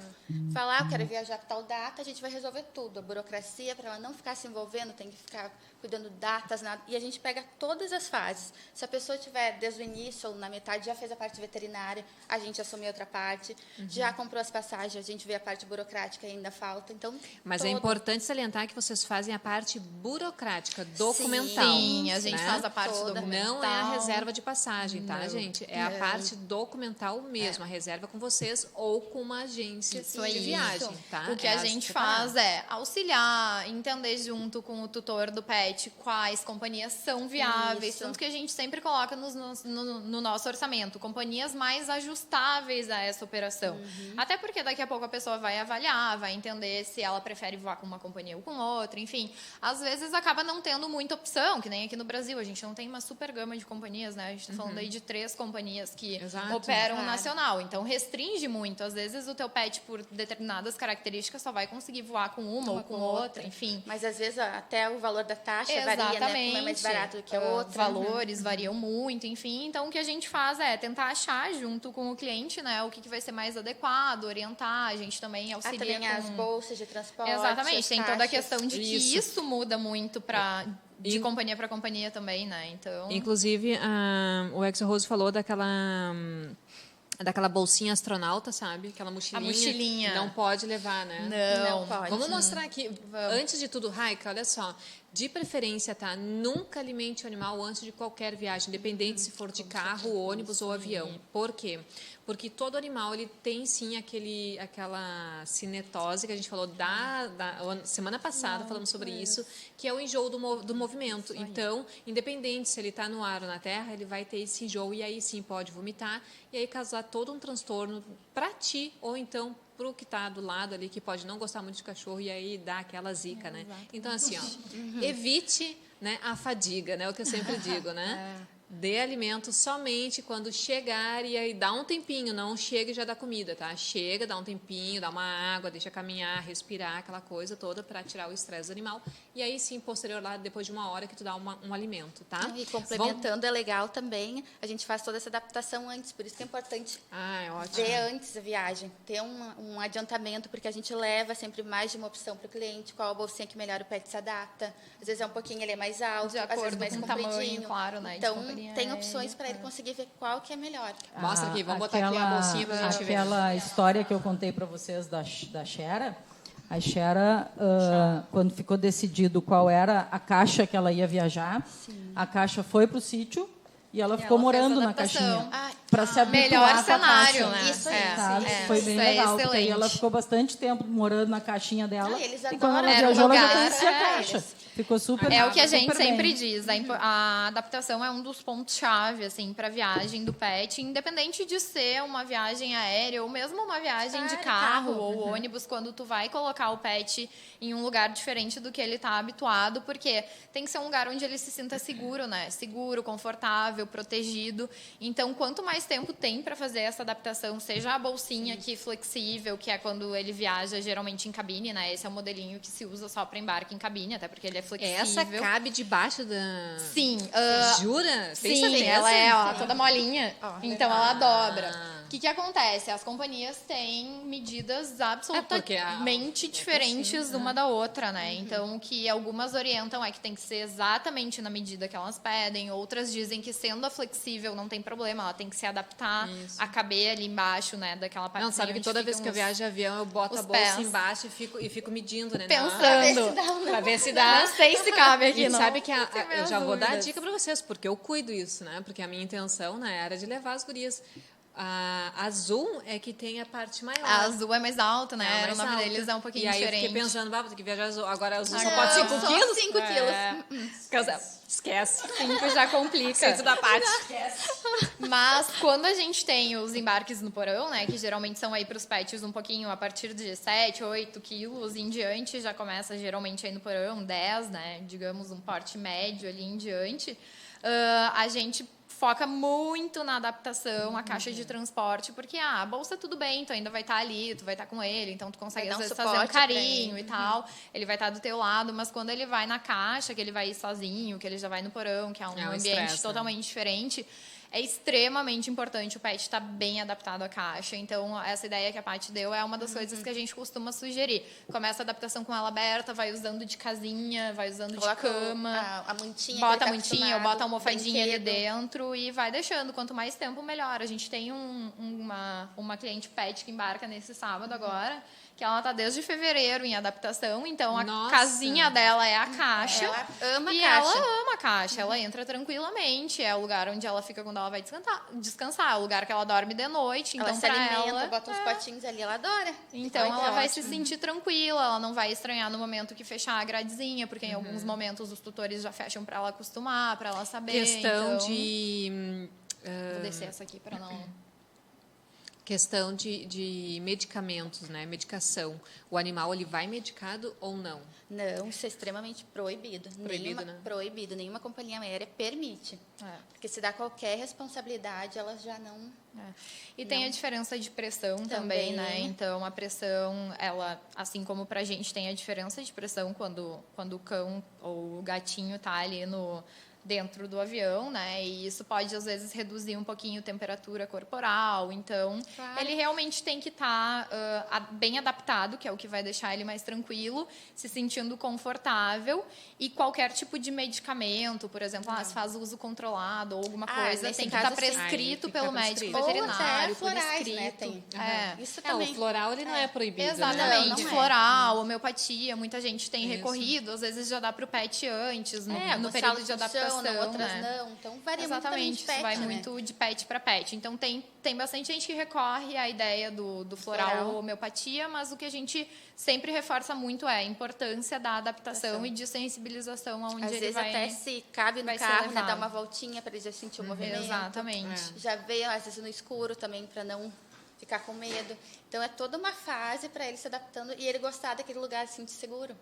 falar, eu quero viajar com tal data, a gente vai resolver tudo. A burocracia, para ela não ficar se envolvendo, tem que ficar cuidando de datas, nada. E a gente pega todas as fases. Se a pessoa tiver desde o início ou na metade, já fez a parte veterinária, a gente assume outra parte, já comprou as passagens, a gente vê a parte burocrática e ainda falta. Então, Mas é todo- importante salientar que vocês fazem a parte burocrática, documental. Sim, a gente né? faz a parte Toda. documental. Não é a reserva de passagem, tá, Não. gente? É a parte documental mesmo. A reserva com vocês ou com uma agência Isso de aí. viagem, tá? O que É a as gente separadas. faz é auxiliar, entender junto com o tutor do pet quais companhias são viáveis, Isso. tanto que a gente sempre coloca no nosso orçamento companhias mais ajustáveis a essa operação. Até porque daqui a pouco a pessoa vai avaliar, vai entender se ela prefere voar com uma companhia ou com outra, enfim. Às vezes acaba não tendo muita opção, que nem aqui no Brasil, a gente não tem uma super gama de companhias, né? A gente está falando aí de 3 companhias que Exato. operam Claro. nacional, então restringe muito. Às vezes o teu pet, por determinadas características, só vai conseguir voar com uma ou com outra, enfim. Mas, às vezes, até o valor da taxa varia, né? Uma é mais barato do que a outra. Valores variam muito, enfim. Então, o que a gente faz é tentar achar, junto com o cliente, né, o que vai ser mais adequado, orientar. A gente também auxilia também as com... bolsas de transporte. Exatamente, as tem toda a taxas. questão de que isso muda muito de In- companhia para companhia também, né? Então, Inclusive, o Axel Rose falou daquela bolsinha astronauta, sabe? Aquela mochilinha. A mochilinha. Não pode levar, né? não. Não pode. Vamos mostrar aqui. Antes de tudo, Raika, olha só. De preferência, tá? Nunca alimente o animal antes de qualquer viagem, independente se for de carro, ônibus ou avião. Por quê? Porque todo animal ele tem sim aquela cinetose que a gente falou semana passada, falamos sobre isso, que é o enjoo do movimento. Então, independente se ele está no ar ou na terra, ele vai ter esse enjoo e aí sim pode vomitar e aí causar todo um transtorno para ti ou então para o que está do lado ali, que pode não gostar muito de cachorro e aí dá aquela zica, né? Então, assim, ó, evite, né, a fadiga, né? O que eu sempre digo, né? Dê alimento somente quando chegar e aí dá um tempinho, não chega e já dá comida, tá? Chega, dá um tempinho, dá uma água, deixa caminhar, respirar, aquela coisa toda para tirar o estresse do animal. E aí sim, posterior lá, depois de uma hora que tu dá um alimento, tá? E complementando, é legal também, a gente faz toda essa adaptação antes, por isso que é importante é ótimo. ver antes a viagem, ter um adiantamento, porque a gente leva sempre mais de uma opção para o cliente, qual a bolsinha que melhor o pet se adapta. Às vezes é um pouquinho, ele é mais alto, De às vezes acordo mais com o compridinho. tamanho, claro, né? Então, tem opções para ele conseguir ver qual que é melhor. Mostra aqui, vamos botar aqui a bolsinha pra gente ver. Aquela história que eu contei para vocês da Xera, a Xera, quando ficou decidido qual era a caixa que ela ia viajar, a caixa foi para o sítio e ela ficou morando na caixinha. Para se habituar melhor com a cenário, caixa. né? Isso aí. Foi bem Isso é legal, porque aí excelente. ela ficou bastante tempo morando na caixinha dela. Eles E quando ela adoram. viajou, ela já lugar, conhecia a caixa. Ficou super É o que a gente super bem. sempre diz. A adaptação é um dos pontos-chave, assim, para a viagem do pet, independente de ser uma viagem aérea ou mesmo uma viagem de carro ou ônibus, quando tu vai colocar o pet em um lugar diferente do que ele está habituado, porque tem que ser um lugar onde ele se sinta seguro, né? Seguro, confortável, protegido. Então, quanto mais tempo tem para fazer essa adaptação, seja a bolsinha aqui flexível, que é quando ele viaja geralmente em cabine, né? Esse é o modelinho que se usa só para embarque em cabine, até porque ele é flexível. Essa cabe debaixo da... Sim. Jura? Tem Sim, certeza? ela é toda molinha. Então ela dobra. Ah. O que acontece? As companhias têm medidas porque absolutamente diferentes uma da outra, né? Então, o que algumas orientam é que tem que ser exatamente na medida que elas pedem. Outras dizem que sendo a flexível não tem problema, ela tem que se adaptar a caber ali embaixo, né? Daquela parte. Não, sabe que toda vez que eu viajo de avião, eu boto a os bolsa pés. embaixo e fico medindo, né? Pensando. Pra ver se dá. Não sei se cabe aqui, E não. sabe que Tenho eu minhas já vou dar a dúvidas. dica pra vocês, porque eu cuido isso, né? Porque a minha intenção, né, era de levar as gurias. A azul é que tem a parte maior. A azul é mais alta, né? É, o mais nome alta. deles é um pouquinho e aí diferente. eu fiquei pensando, vou ter que viajar azul. Agora a azul só Agora pode 5 só quilos? 5 quilos. Esquece. 5 já complica. Esquece da parte. Mas quando a gente tem os embarques no porão, né, que geralmente são aí para os pets um pouquinho a partir de 7, 8 quilos em diante, já começa geralmente aí no porão, 10, né, digamos um porte médio ali em diante, a gente foca muito na adaptação, a caixa de transporte, porque a bolsa tudo bem, tu ainda vai estar ali, tu vai estar com ele, então tu consegue Vai às dar um vezes fazer um suporte pra carinho ele. e tal, ele vai estar do teu lado, mas quando ele vai na caixa, que ele vai ir sozinho, que ele já vai no porão, que é um É um ambiente estresse, né? totalmente diferente, é extremamente importante o pet estar bem adaptado à caixa. Então, essa ideia que a Paty deu é uma das coisas que a gente costuma sugerir. Começa a adaptação com ela aberta, vai usando de casinha, vai usando de cama. A mantinha. Bota que a ele tá mantinha ou acostumado, bota a almofadinha ali brinquedo. dentro e vai deixando. Quanto mais tempo, melhor. A gente tem uma cliente pet que embarca nesse sábado agora, que ela tá desde fevereiro em adaptação, então a Nossa. casinha dela é a caixa. Ela ama a e caixa. ela ama a caixa, ela entra tranquilamente, é o lugar onde ela fica quando ela vai descansar, é o lugar que ela dorme de noite, Ela então se pra alimenta, ela... bota uns potinhos ali, ela adora. Então, Ai, que ela vai se ótimo. sentir tranquila, ela não vai estranhar no momento que fechar a gradezinha, porque em alguns momentos os tutores já fecham para ela acostumar, para ela saber. Questão então... de... Vou descer essa aqui para não... Questão de medicamentos, né? Medicação. O animal, ele vai medicado ou não? Não, isso é extremamente proibido. Proibido, né? Proibido. Nenhuma companhia aérea permite. Porque se dá qualquer responsabilidade, elas já não... E tem a diferença de pressão também, né? Então, a pressão, ela, assim como pra gente tem a diferença de pressão quando o cão ou o gatinho tá ali dentro do avião, né? E isso pode, às vezes, reduzir um pouquinho a temperatura corporal. Então, Claro. ele realmente tem que estar bem adaptado, que é o que vai deixar ele mais tranquilo, se sentindo confortável. E qualquer tipo de medicamento, por exemplo, se faz uso controlado ou alguma coisa, nesse tem que caso, estar sim. prescrito Aí tem que pelo tá médico prescrito. Ou veterinário, até por florais, escrito. né? Tem. Isso O também. floral, ele não é proibido, Exatamente, Não, não é. floral, homeopatia, muita gente tem Isso. recorrido, às vezes já dá para o pet antes, no Algumas período de salas funcionam, adaptação, outras né? não. Então, varia muito também Exatamente, de pet, isso vai né? muito de pet para pet. Então, tem bastante gente que recorre à ideia do floral Floral. ou homeopatia, mas o que a gente sempre reforça muito é a importância da adaptação e de sensibilização aonde Às ele vezes vai... até se cabe no vai ser carro, né? levado. Dar uma voltinha para ele já sentir o movimento. Exatamente. Já veio, às vezes, no escuro também, para não ficar com medo. Então, é toda uma fase para ele se adaptando e ele gostar daquele lugar, assim, de seguro.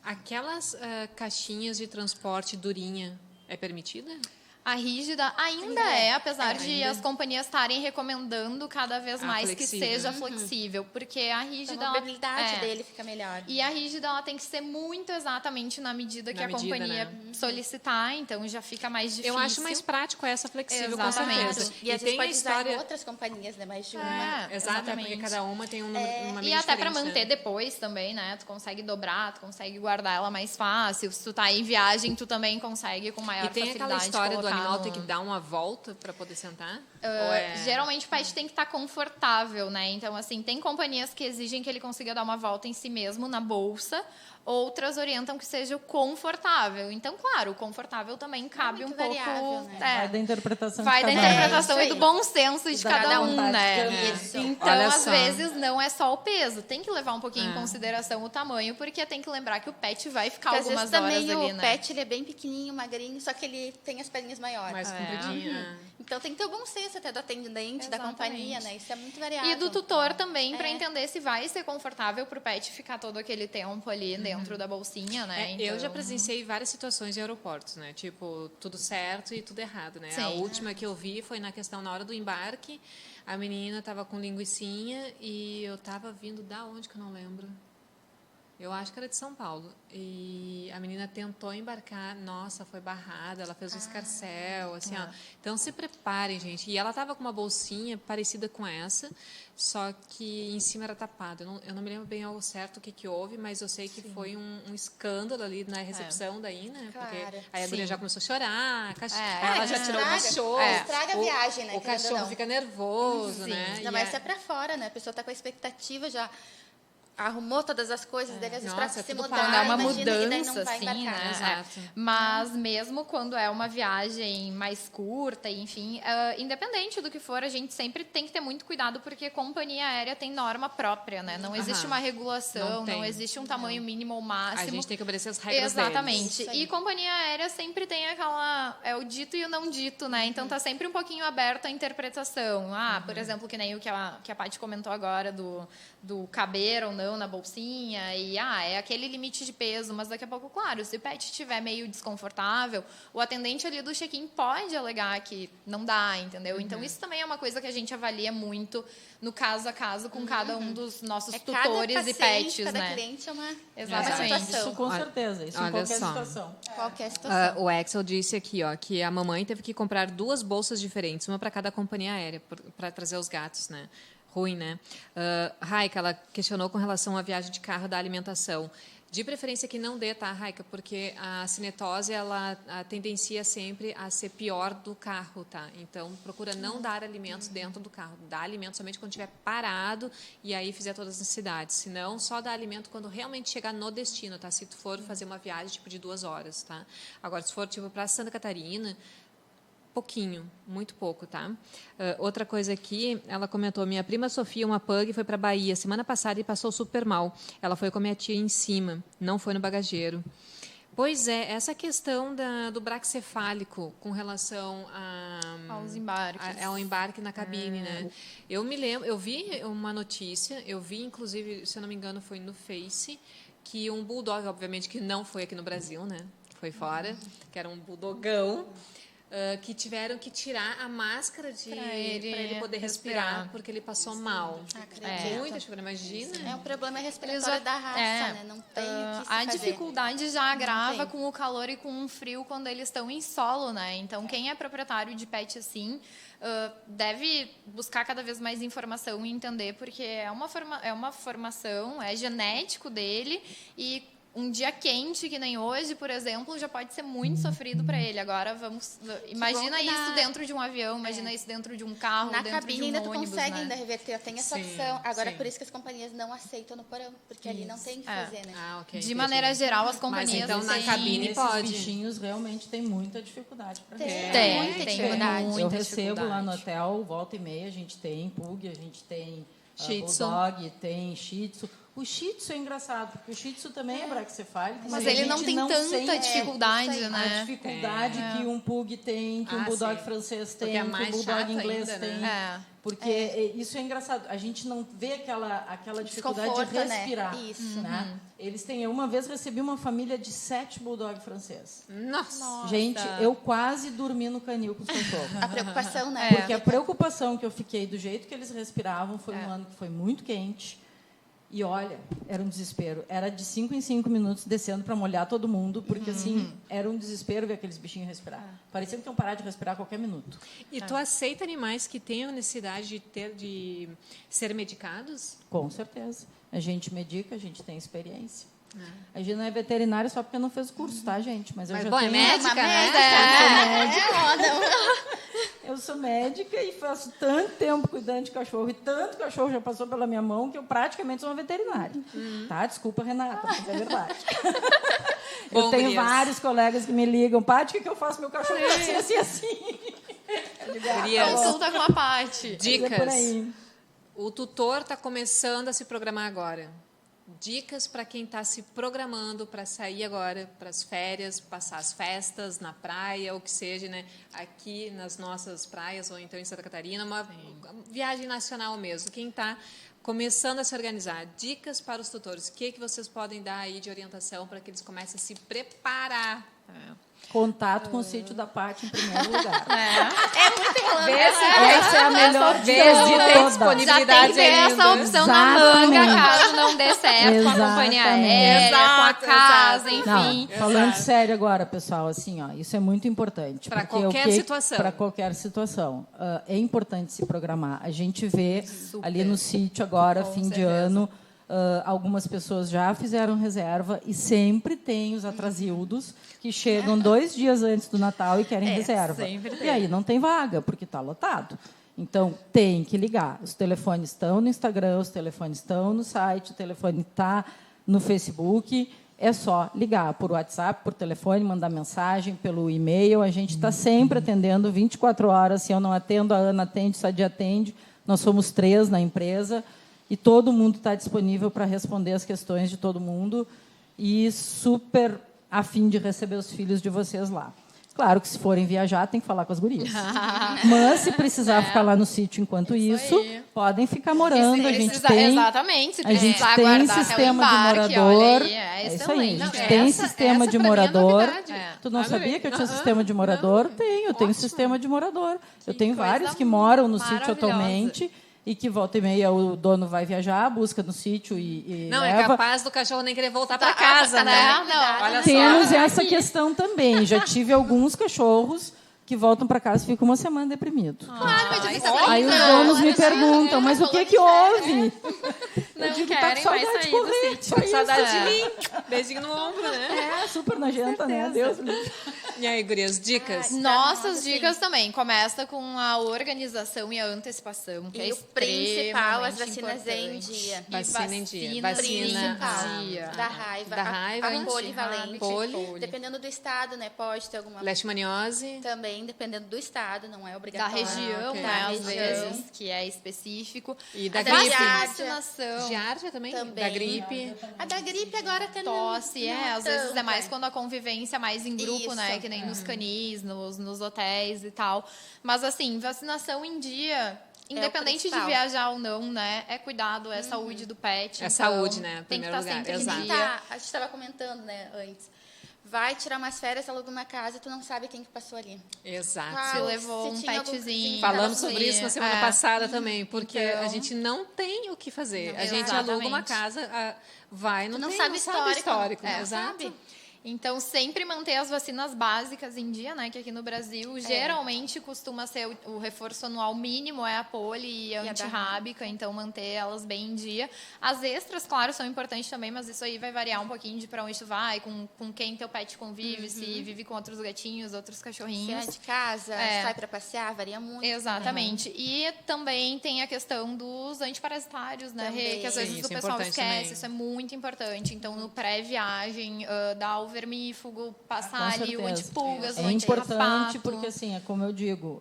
Aquelas caixinhas de transporte durinha, é permitida? A rígida ainda é, apesar de as companhias estarem recomendando cada vez mais que flexível. seja flexível, porque a A rígida... mobilidade dele fica melhor. E a rígida ela tem que ser muito exatamente na medida que Na a medida, companhia né? solicitar, então já fica mais difícil. Eu acho mais prático essa flexível, Exatamente. com certeza. E a gente tem a pode usar em história... outras companhias, né? Mais de uma. É, Exato, porque exatamente. cada uma tem um número, uma E medida até para diferente, manter né? depois também, né? Tu consegue dobrar, tu consegue guardar ela mais fácil. Se tu tá em viagem, tu também consegue com maior E tem facilidade aquela história do colocar animal no... ter que dar uma volta para poder sentar? Ou Geralmente o pet tem que estar confortável, né? Então, assim, tem companhias que exigem que ele consiga dar uma volta em si mesmo na bolsa, outras orientam que seja o confortável. Então, claro, o confortável também cabe muito um pouco... variável, né? Vai da interpretação Vai de da cada um. interpretação É e isso do aí. bom senso de Da cada um, vontade né? de cada um. Isso. Então, Olha às só. vezes, não é só o peso. Tem que levar um pouquinho em consideração o tamanho, porque tem que lembrar que o pet vai ficar Porque às algumas vezes horas também ali, o né? pet ele é bem pequenininho, magrinho, só que ele tem as perninhas maiores. mais compridinha? Então tem que ter o bom senso até do atendente, da Exatamente. companhia, né? Isso é muito variável. E do tutor também, para É. entender se vai ser confortável para o pet ficar todo aquele tempo ali dentro da bolsinha, né? Eu já Então- presenciei várias situações em aeroportos, né? Tipo, tudo certo e tudo errado, né? Sim. A última que eu vi foi na questão na hora do embarque. A menina estava com linguicinha e eu estava vindo da onde que eu não lembro. Eu acho que era de São Paulo. E a menina tentou embarcar, nossa, foi barrada, ela fez um escarcéu, assim, ó. Então se preparem, gente. E ela estava com uma bolsinha parecida com essa, só que em cima era tapada. Eu não me lembro bem ao certo o que que houve, mas eu sei que foi um escândalo ali na recepção daí, né? Claro. Porque aí a guria Sim. já começou a chorar, É. ela já tirou o Estraga. cachorro. Estraga a viagem, né, O querendo ou cachorro não. fica nervoso, Sim. né? Ainda E mais a- se é pra fora, né? A pessoa tá com a expectativa, já arrumou todas as coisas dele, às vezes Nossa, pra se tudo mudar. para. Quando é uma imagina, e daí mudança, não vai assim, embarcar. né? Exato. Mas mesmo quando é uma viagem mais curta, enfim, independente do que for, a gente sempre tem que ter muito cuidado, porque companhia aérea tem norma própria, né? Não existe uma regulação, Não tem. existe um tamanho mínimo ou A máximo. gente tem que obedecer as regras deles. Exatamente. Isso aí. E companhia aérea sempre tem aquela... É o dito e o não dito, né? Então tá sempre um pouquinho aberto à interpretação. Por exemplo, que nem o que a Paty comentou agora do caber ou não na bolsinha. E, é aquele limite de peso. Mas daqui a pouco, claro, se o pet estiver meio desconfortável, o atendente ali do check-in pode alegar que não dá, entendeu? Então isso também é uma coisa que a gente avalia muito no caso a caso com cada um dos nossos Cada tutores e paciente, pets, cada né? cliente é uma Exatamente. situação. Isso com certeza, isso em olha qualquer só. situação. Qualquer situação. O Axel disse aqui, ó, que a mamãe teve que comprar 2 bolsas diferentes, uma para cada companhia aérea, para trazer os gatos, né? Ruim, né? Raika, ela questionou com relação à viagem de carro da alimentação. De preferência que não dê, tá, Raika? Porque a cinetose, ela tendencia sempre a ser pior do carro, tá? Então, procura não dar alimentos dentro do carro. Dá alimento somente quando estiver parado e aí fizer todas as necessidades. Se não, só dá alimento quando realmente chegar no destino, tá? Se tu for fazer uma viagem, tipo, de 2 horas, tá? Agora, se for, tipo, para Santa Catarina... Pouquinho, muito pouco, tá? Outra coisa aqui, ela comentou, minha prima Sofia, uma pug, foi para Bahia semana passada e passou super mal. Ela foi com a minha tia em cima, não foi no bagageiro. Pois é, essa questão do braquicefálico com relação Aos embarques. ao embarque na cabine, né? Eu me lembro, eu vi uma notícia, eu vi, inclusive, se eu não me engano, foi no Face, que um bulldog, obviamente, que não foi aqui no Brasil, né? Foi fora, que era um bulldogão. que tiveram que tirar a máscara para ele ele poder respirar, porque ele passou mal. Acredito. Muita dificuldade, imagina. É um problema respiratório da raça, né? Não tem o que se A fazer. dificuldade já agrava tem. com o calor e com o frio quando eles estão em solo, né? Então, quem é proprietário de pet assim, deve buscar cada vez mais informação e entender, porque é uma formação, é genético dele e um dia quente, que nem hoje, por exemplo, já pode ser muito sofrido para ele. Agora, imagina que isso dentro de um avião, imagina isso dentro de um carro, Na dentro cabine de um ainda tu ônibus, consegue né? ainda reverter, tem essa Sim, opção. Agora, sim. por isso que as companhias não aceitam no porão, porque ali não tem o que fazer, né? Ah, ok. De entendi. maneira geral, as companhias então, na têm- cabine Esses pode. bichinhos realmente têm muita dificuldade para Tem muita tem dificuldade. muita Eu recebo lá no dificuldade. hotel, volta e meia, a gente tem pug, a gente tem Shih Tzu. bulldog, tem shih tzu. O shih tzu é engraçado, porque o shih tzu também é braquicefálico. Mas a ele não gente tem tanta sente dificuldade, a né? dificuldade que um pug tem, que um bulldog sim. francês Porque tem, é que mais um bulldog chato inglês ainda, tem. né? Porque isso é engraçado. A gente não vê aquela dificuldade de Desconforto, né? respirar. Isso. Né? Eles têm. Eu uma vez recebi uma família de 7 bulldog francês. Nossa. Gente, eu quase dormi no canil com os cachorros. A preocupação, né? Porque a preocupação que eu fiquei do jeito que eles respiravam foi um ano que foi muito quente. E olha, era um desespero. Era de 5 em 5 minutos descendo para molhar todo mundo, porque assim, era um desespero ver aqueles bichinhos respirar. Parecia que iam parar de respirar a qualquer minuto. E tu aceita animais que tenham necessidade de ser medicados? Com certeza. A gente medica, a gente tem experiência. A gente não é veterinária só porque não fez curso, tá, gente? Mas eu Mas, já bom, é tenho... médica, né? Eu sou médica e faço tanto tempo cuidando de cachorro e tanto cachorro já passou pela minha mão que eu praticamente sou uma veterinária. Tá? Desculpa, Renata, mas é verdade. Eu Bom, tenho gurias. vários colegas que me ligam, Paty, o que eu faço? Meu cachorro tá assim. Gurias, Consulta com a Paty. É por dicas. aí. O tutor está começando a se programar agora. Dicas para quem está se programando para sair agora para as férias, passar as festas na praia, ou que seja, né, aqui nas nossas praias, ou então em Santa Catarina, uma viagem nacional mesmo. Quem está começando a se organizar, dicas para os tutores. O que vocês podem dar aí de orientação para que eles comecem a se preparar? Contato com o sítio da Paty em primeiro lugar. Essa é a melhor vez de ter toda. Já tem disponibilidade que ter essa ainda. opção na manga, Exatamente. caso não dê certo com a companhia Exatamente. aérea, com a Exato, casa, exato. enfim. Não, falando sério agora, pessoal, assim, ó, isso é muito importante. Pra porque qualquer situação. Para qualquer situação. É importante se programar. A gente vê ali no sítio agora, Com fim de certeza. ano, algumas pessoas já fizeram reserva e sempre tem os atrasildos que chegam 2 dias antes do Natal e querem reserva. sempre E aí não tem vaga, porque está lotado. Então, tem que ligar. Os telefones estão no Instagram, os telefones estão no site, o telefone está no Facebook. É só ligar por WhatsApp, por telefone, mandar mensagem, pelo e-mail. A gente está sempre atendendo 24 horas. Se eu não atendo, a Ana atende, o Sadi atende. Nós somos 3 na empresa e todo mundo está disponível para responder as questões de todo mundo e super a fim de receber os filhos de vocês lá. Claro que se forem viajar, tem que falar com as gurias. Mas se precisar ficar lá no sítio enquanto isso, aí. podem ficar morando. A gente tem, Exatamente, se a gente precisar tem aguardar até o sistema de embarque, morador. olha aí, É isso aí. excelente. A gente Não, tem essa sistema de pra mim é morador. novidade. Tu não Adorei. sabia que eu tinha sistema de morador? Tenho, eu tenho sistema de morador. Eu tenho coisa vários que moram no sítio maravilhosa. atualmente e que volta e meia o dono vai viajar, busca no sítio e Não, é leva. capaz do cachorro nem querer voltar para casa, né? Não, Olha Temos só. essa questão também. Já tive alguns cachorros que voltam para casa e ficam uma semana deprimidos. Claro, mas Aí os donos me perguntam, mas o que que houve? não Eu digo, tá querem com mais saudade de sair do correr, sítio. só isso. Saudade de mim. Beijinho no ombro, né? É, super nojenta, né? Deus me livre. E aí, gurias, dicas? Nossas dicas também. Começa com a organização e a antecipação, que é E o principal, as extremamente vacinas em importante. dia. E Vacina em dia. vacinas Vacina em dia. Da raiva. Da raiva, A polivalente. poli. Dependendo do estado, né? Pode ter alguma... Leishmaniose. Também, dependendo do estado, não é Da obrigatório. região, ok. né, Da às região. vezes, que é específico. E da A da gripe. giardia. Vacinação. Giardia também? Também. Da gripe. A da gripe agora até Tosse, não às vezes é tanto, mais quando a convivência é mais em grupo, Isso. né? Que nem nos canis, nos hotéis e tal. Mas, assim, vacinação em dia, independente de principal. viajar ou não, né? É cuidado, é saúde do pet. É então saúde, né? Em Tem que primeiro estar lugar, sempre em exato. dia. A gente estava comentando, né, antes. vai tirar umas férias, aluga uma casa, tu não sabe quem que passou ali. Exato. Ah, Se levou se um tinha algum- petzinho. sim, Falamos tava sobre isso na semana É. passada também, porque Então- a gente não tem o que fazer. Não, A gente exatamente. aluga uma casa, vai, Tu não, não tem, sabe não sabe histórico. É, Exato. sabe? Então, sempre manter as vacinas básicas em dia, né? Que aqui no Brasil, geralmente, costuma ser o reforço anual mínimo, é a poli e a da antirrábica. Então, manter elas bem em dia. As extras, claro, são importantes também, mas isso aí vai variar um pouquinho de para onde tu vai, com quem teu pet convive, se vive com outros gatinhos, outros Se é cachorrinhos. de casa, É. sai para passear, varia muito. Exatamente. E também tem a questão dos antiparasitários, né, Rê? Também. Que às vezes Sim, o isso é pessoal importante esquece. também. Isso é muito importante. Então, no pré-viagem, dar o vermífugo, passar Com ali o certeza. antipulgas, o É importante antirrapato. porque, assim, é como eu digo,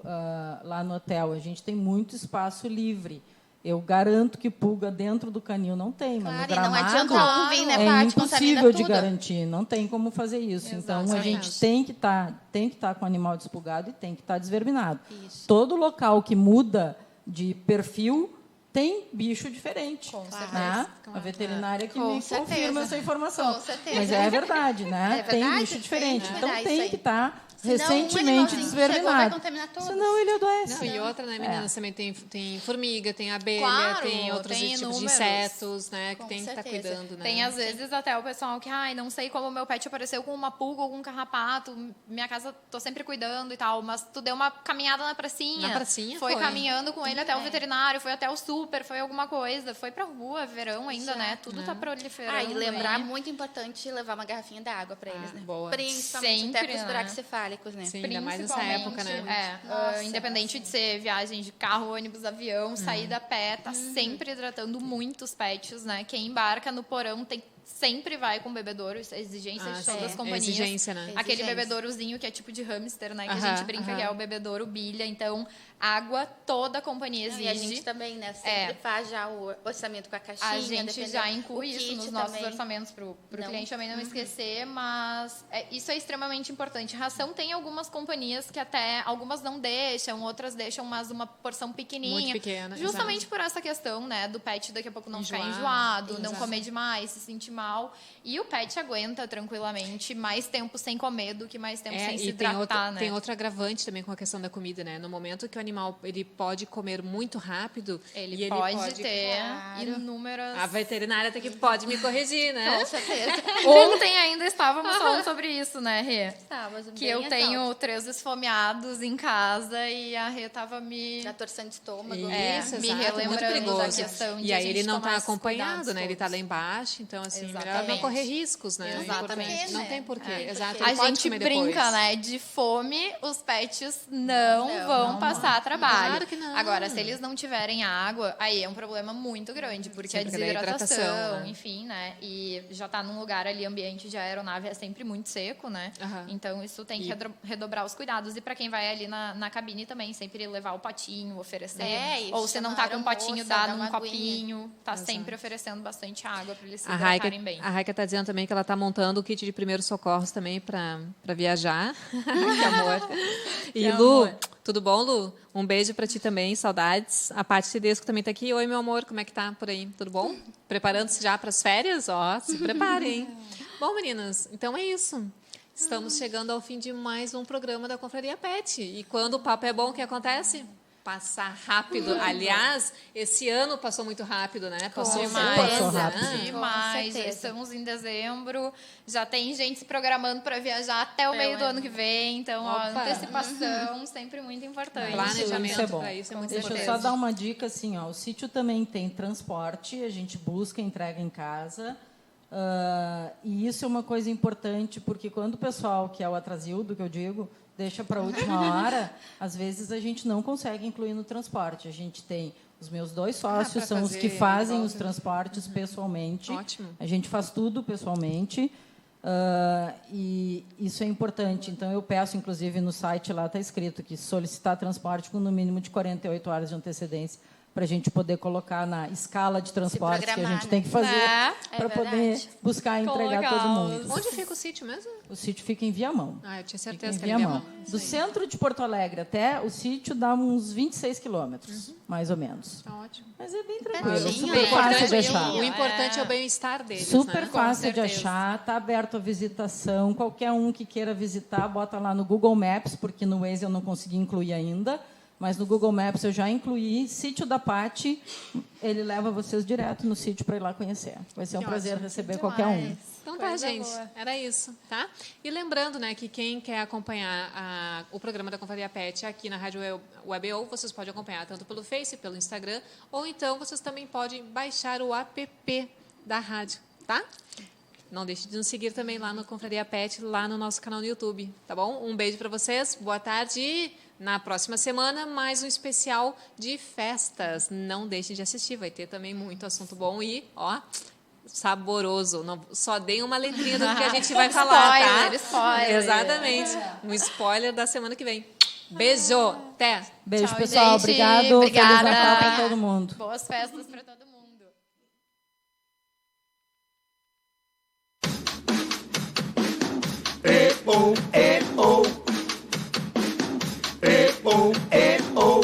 lá no hotel a gente tem muito espaço livre. Eu garanto que pulga dentro do canil não tem, mas no Claro, e não gramado adianta um vir, né, é Paty, contamina impossível de tudo. garantir, não tem como fazer isso. Então, a Exatamente. gente tem que estar com o animal despulgado e tem que estar desverminado. Isso. Todo local que muda de perfil tem bicho diferente. Com né? certeza, A veterinária que Com me certeza. confirma essa informação. Com certeza. Mas é verdade, né? É Tem verdade, bicho diferente. tem, é Então verdade, tem isso aí. que estar Senão, um recentemente animalzinho que chegou vai desverminado. contaminar todos. Senão ele adoece. Não, e outra, né, meninas, também tem formiga, tem abelha, Claro, tem outros tem tipos de inúmeros. insetos, né, que Com tem que estar certeza. cuidando, né? Tem, às vezes, até o pessoal que, não sei como meu pet apareceu com uma pulga ou com um carrapato, minha casa tô sempre cuidando e tal, mas tu deu uma caminhada na pracinha. Na pracinha, foi. foi. Caminhando com ele até o veterinário, foi até o super, foi alguma coisa, foi pra rua, verão ainda, né? Tudo tá proliferando. E lembrar, aí. muito importante, levar uma garrafinha d'água para eles, né? boa. Principalmente até Sempre, para os né? buracos cefálicos, né? Sim, ainda mais nessa época, né? Nossa, Independente de ser viagem de carro, ônibus, avião, saída a pé, tá sempre hidratando muito os pets, né? Quem embarca no porão sempre vai com bebedouro, isso é exigência de todas as sim. companhias. É exigência, né? Aquele Exigência. bebedourozinho que é tipo de hamster, né? Que a Aham, gente brinca aham. que é o bebedouro bilha. Então, água toda a companhia exige. E a gente também, né? Sempre faz já o orçamento com a caixinha. A gente dependendo. já inclui O isso kit nos nossos também. orçamentos para o Não. cliente também não esquecer, mas isso é extremamente importante. Ração tem algumas companhias que até, algumas não deixam, outras deixam, mas uma porção pequenininha. Muito pequena, Justamente por essa questão, né, do pet daqui a pouco não ficar Enjoar. enjoado, não Exato. comer demais, se sentir mal. E o pet aguenta tranquilamente mais tempo sem comer do que mais tempo sem se e hidratar, né? tem outro agravante também com a questão da comida, né? No momento que o animal ele pode comer muito rápido, Ele, e pode ter Claro. inúmeras... A veterinária até que pode me corrigir, né? Com certeza. Ontem ainda estávamos falando sobre isso, né, Rê? Tá, mas Que bem eu tenho exausto. 3 esfomeados em casa e a Rê tava me... Da torção de estômago. Isso, me exato, muito relembrando da perigoso. questão de E a aí gente ele não tomar está esses acompanhado, cuidados né? Ele está lá todos. embaixo, então assim, melhor não Exatamente. correr riscos, né? Exatamente. Importante. Não tem porquê, É. exato. A Ele pode gente comer brinca, depois. né? De fome, os pets não vão passar trabalho. Claro que não. Agora, se eles não tiverem água, aí é um problema muito grande, porque Sim, a porque daí a desidratação, hidratação, né? enfim, né? E já tá num lugar ali, ambiente de aeronave é sempre muito seco, né? Aham. Então, isso tem que redobrar os cuidados. E para quem vai ali na cabine também, sempre levar o potinho, oferecer. Isso, Ou se não tá com um chamar a potinho, moça, dá dá num uma copinho. Tá sempre oferecendo bastante água para eles se A Raika hidratarem bem. está dizendo também que ela está montando o kit de primeiros socorros também para viajar. Que amor. E Que Lu, amor. tudo bom, Lu? Um beijo para ti também, saudades. A Paty Tedesco também está aqui. Oi, meu amor, como é que tá por aí? Tudo bom? Preparando-se já para as férias? Ó, se preparem. Bom, meninas, então é isso. Estamos chegando ao fim de mais um programa da Confraria Pet. E quando o papo é bom, o que acontece? Passar rápido. Aliás, esse ano passou muito rápido, né? Passou Demais, Passou rápido. demais. Com certeza. Estamos em dezembro, já tem gente se programando para viajar até o meio do ano que vem. Então, ó, Opa. antecipação sempre muito importante. Planejamento Isso é bom. para isso é muito Deixa eu importante. só dar uma dica assim, ó. O sítio também tem transporte, a gente busca entrega em casa. E isso é uma coisa importante, porque quando o pessoal, que é o atrasildo, que eu digo, deixa para a última hora, às vezes a gente não consegue incluir no transporte. A gente tem os meus 2 sócios, pra são os que fazer fazem volta. os transportes pessoalmente. Ótimo. A gente faz tudo pessoalmente. E isso é importante. Então, eu peço, inclusive, no site lá está escrito que solicitar transporte com no mínimo de 48 horas de antecedência para a gente poder colocar na escala de transporte que a gente tem que fazer Né? para poder buscar e entregar Legal. todo mundo. Onde fica o sítio mesmo? O sítio fica em Viamão. Ah, eu tinha Fica certeza em que era Viamão. Viamão. Do centro de Porto Alegre até o sítio dá uns 26 quilômetros, mais ou menos. Tá ótimo. Mas é bem tranquilo, Pertinho, super né? fácil de Importante- achar. o importante é o bem-estar deles, Super né? fácil de certeza. achar, está aberto a visitação. Qualquer um que queira visitar, bota lá no Google Maps, porque no Waze eu não consegui incluir ainda, mas no Google Maps eu já incluí. Sítio da Pati, ele leva vocês direto no sítio para ir lá conhecer. Vai ser um prazer receber qualquer um. Então tá, Coisa gente. boa. Era isso, tá? E lembrando, né, que quem quer acompanhar o programa da Confraria Pet aqui na Rádio WebO, vocês podem acompanhar tanto pelo Face, pelo Instagram, ou então vocês também podem baixar o app da rádio, tá? Não deixe de nos seguir também lá no Confraria Pet, lá no nosso canal no YouTube, tá bom? Um beijo para vocês, boa tarde e na próxima semana mais um especial de festas. Não deixem de assistir, vai ter também muito assunto bom e, ó, saboroso. Não, só deem uma letrinha do que a gente vai falar, tá? Spoiler. Exatamente. Um spoiler da semana que vem. Beijo, até. Beijo, Tchau, pessoal. gente. Obrigado. Obrigada. Feliz Natal para todo mundo. Boas festas para todo mundo. E-O, E-O. E-O, E-O.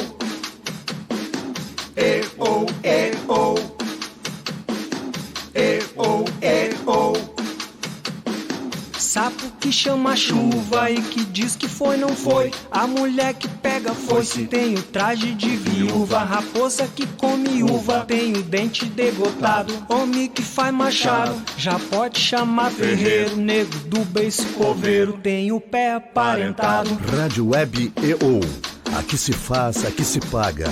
E-O, E-O. E-O, E-O. Sapo que chama chuva e que diz que foi, não foi. A mulher que pega foice tem o traje de viúva. Raposa que come uva tem o dente degotado. Homem que faz machado já pode chamar ferreiro. Nego do beiço coveiro tem o pé aparentado. Rádio Web EO. Aqui se faz, aqui se paga.